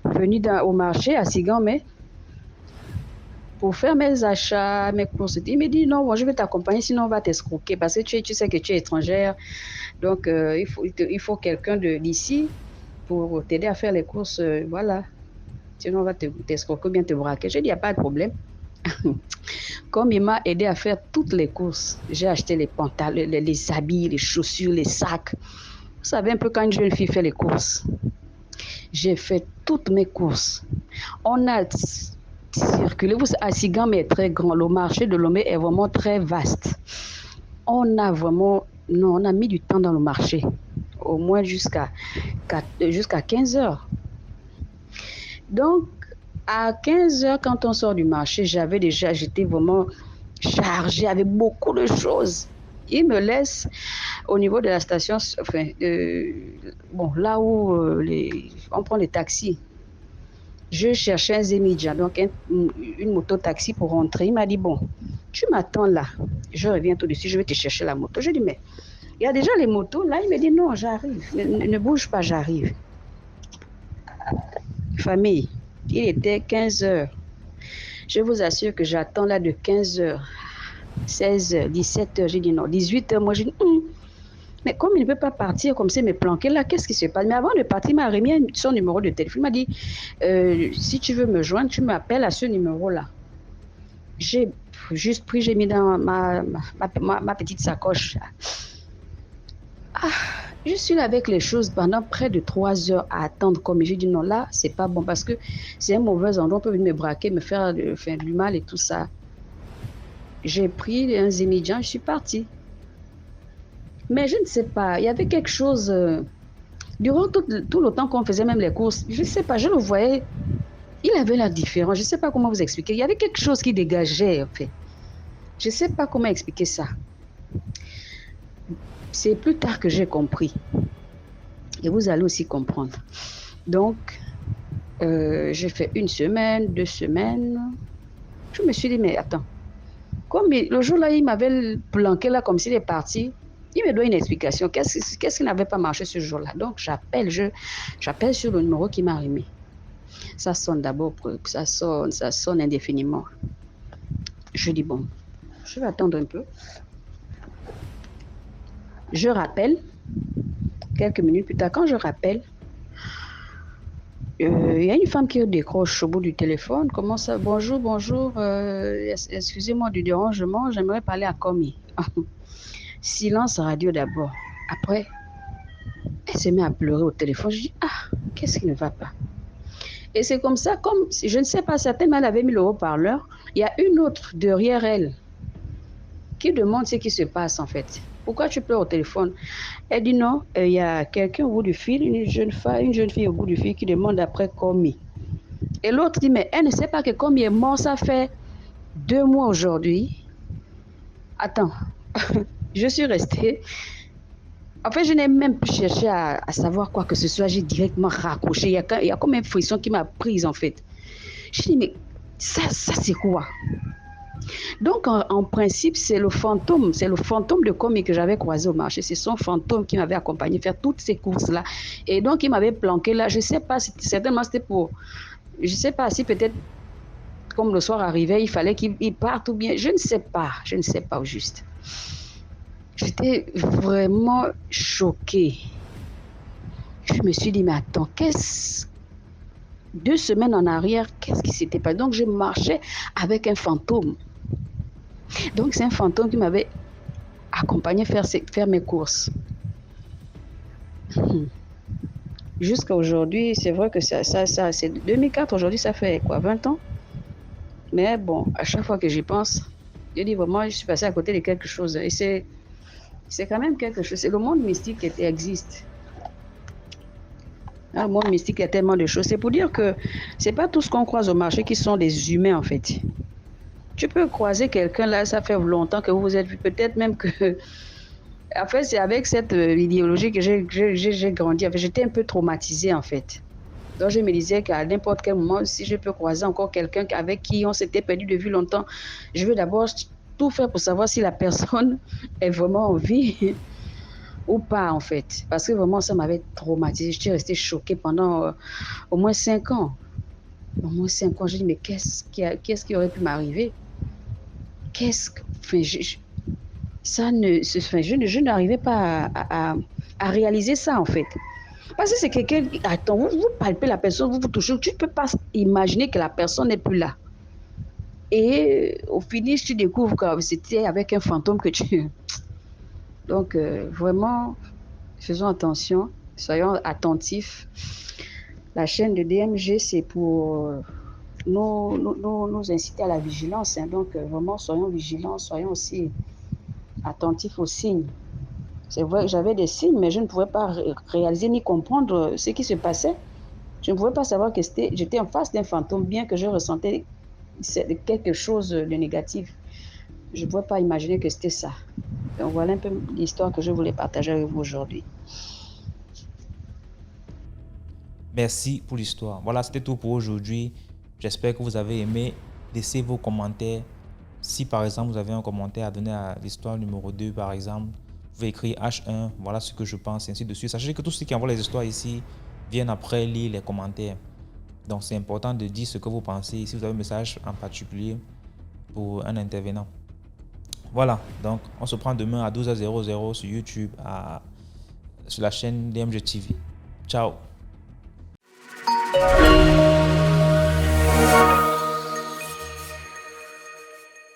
venue au marché à Sigan, mais pour faire mes achats, mes courses. Il me dit, non, bon, je vais t'accompagner, sinon on va t'escroquer parce que tu sais que tu es étrangère. Donc, il faut quelqu'un d'ici pour t'aider à faire les courses. Voilà. Sinon, on va t'escroquer ou bien te braquer. Je dis, il n'y a pas de problème. Comme il m'a aidé à faire toutes les courses, j'ai acheté les pantalons, les habits, les chaussures, les sacs. Vous savez un peu quand une jeune fille fait les courses. J'ai fait toutes mes courses. On a circulé. Assigan est très grand. Le marché de Lomé est vraiment très vaste. On a mis du temps dans le marché. Au moins jusqu'à 15 heures. Donc, à 15 heures, quand on sort du marché, j'étais vraiment chargée avec beaucoup de choses. Il me laisse au niveau de la station, enfin, bon, là où on prend les taxis. Je cherchais un Zémidjan, donc une moto-taxi pour rentrer. Il m'a dit, bon, tu m'attends là. Je reviens tout de suite, je vais te chercher la moto. Je dis, mais il y a déjà les motos. Là, il me dit, non, j'arrive. Ne bouge pas, j'arrive. Famille. Il était 15 heures. Je vous assure que j'attends là de 15 heures, 16 heures, 17 heures. J'ai dit non, 18 heures. Moi, j'ai dit, mais comme il ne peut pas partir comme ça, me planquer là, qu'est-ce qui se passe? Mais avant de partir, il m'a remis son numéro de téléphone. Il m'a dit, si tu veux me joindre, tu m'appelles à ce numéro-là. J'ai juste pris, j'ai mis dans ma petite sacoche. Ah, je suis là avec les choses pendant près de 3 heures à attendre. Comme j'ai dit non, là, c'est pas bon parce que c'est un mauvais endroit. On peut venir me braquer, me faire du mal et tout ça. J'ai pris un Zémidjan, je suis partie. Mais je ne sais pas, il y avait quelque chose, durant tout le temps qu'on faisait même les courses, je ne sais pas, je le voyais, il avait l'air différent, je ne sais pas comment vous expliquer. Il y avait quelque chose qui dégageait, en fait. Je ne sais pas comment expliquer ça. C'est plus tard que j'ai compris. Et vous allez aussi comprendre. Donc, j'ai fait 1 semaine, 2 semaines. Je me suis dit, mais attends. Comme le jour-là, il m'avait planqué là comme s'il est parti. Il me doit une explication. Qu'est-ce qui n'avait pas marché ce jour-là? Donc, j'appelle sur le numéro qui m'a remis. Ça sonne d'abord, ça sonne indéfiniment. Je dis, bon, je vais attendre un peu. Je rappelle, quelques minutes plus tard, quand je rappelle, il y a une femme qui décroche au bout du téléphone. Comment ça? Bonjour, excusez-moi du dérangement, j'aimerais parler à Komi. Silence radio d'abord. Après, elle se met à pleurer au téléphone. Je dis, qu'est-ce qui ne va pas? Et c'est comme ça, comme, je ne sais pas, certainement elle avait mis le haut-parleur. Il y a une autre derrière elle qui demande ce qui se passe en fait. Pourquoi tu pleures au téléphone? Elle dit non, il y a quelqu'un au bout du fil, une jeune fille au bout du fil qui demande après Komi. Et l'autre dit, mais elle ne sait pas que Komi est mort, ça fait 2 mois aujourd'hui. Attends, je suis restée. En fait, je n'ai même plus cherché à savoir quoi que ce soit. J'ai directement raccroché. Il y a comme une frisson qui m'a prise en fait. Je dis, mais ça c'est quoi? Donc, en principe, c'est le fantôme de Komi que j'avais croisé au marché. C'est son fantôme qui m'avait accompagné faire toutes ces courses-là. Et donc, il m'avait planqué là. Je ne sais pas, certainement c'était pour... Je ne sais pas si peut-être, comme le soir arrivait, il fallait qu'il parte ou bien... Je ne sais pas au juste. J'étais vraiment choquée. Je me suis dit, mais attends, 2 semaines en arrière, qu'est-ce qui s'était passé? Donc, je marchais avec un fantôme. Donc, c'est un fantôme qui m'avait accompagné faire mes courses. Jusqu'à aujourd'hui, c'est vrai que ça c'est 2004, aujourd'hui, ça fait quoi, 20 ans? Mais bon, à chaque fois que j'y pense, je dis vraiment, je suis passée à côté de quelque chose. Et c'est quand même quelque chose. C'est le monde mystique qui existe. Le monde mystique, il y a tellement de choses. C'est pour dire que c'est pas tout ce qu'on croise au marché qui sont des humains, en fait. Tu peux croiser quelqu'un là, ça fait longtemps que vous vous êtes vu, peut-être même que... En fait, c'est avec cette idéologie que j'ai grandi. En fait, j'étais un peu traumatisée, en fait. Donc, je me disais qu'à n'importe quel moment, si je peux croiser encore quelqu'un avec qui on s'était perdu de vue longtemps, je veux d'abord tout faire pour savoir si la personne est vraiment en vie ou pas, en fait. Parce que vraiment, ça m'avait traumatisée. J'étais restée choquée pendant au moins 5 ans. Au moins 5 ans, je dis, mais qu'est-ce qui aurait pu m'arriver? Je n'arrivais pas à réaliser ça, en fait. Parce que c'est quelqu'un, attends, vous palpez la personne, vous touchez, tu ne peux pas imaginer que la personne n'est plus là. Et au finish, tu découvres que c'était avec un fantôme que tu... Donc, vraiment, faisons attention, soyons attentifs. La chaîne de DMG, c'est pour nous inciter à la vigilance. Hein. Donc, vraiment, soyons vigilants, soyons aussi attentifs aux signes. C'est vrai que j'avais des signes, mais je ne pouvais pas réaliser ni comprendre ce qui se passait. Je ne pouvais pas savoir que j'étais en face d'un fantôme, bien que je ressentais quelque chose de négatif. Je ne pouvais pas imaginer que c'était ça. Donc voilà un peu l'histoire que je voulais partager avec vous aujourd'hui. Merci pour l'histoire. Voilà, c'était tout pour aujourd'hui. J'espère que vous avez aimé. Laissez vos commentaires. Si par exemple vous avez un commentaire à donner à l'histoire numéro 2 par exemple, vous pouvez écrire H1, voilà ce que je pense, et ainsi de suite. Sachez que tous ceux qui envoient les histoires ici viennent après lire les commentaires. Donc c'est important de dire ce que vous pensez. Si vous avez un message en particulier pour un intervenant. Voilà, donc on se prend demain à 12h00 sur YouTube, sur la chaîne DMG TV. Ciao.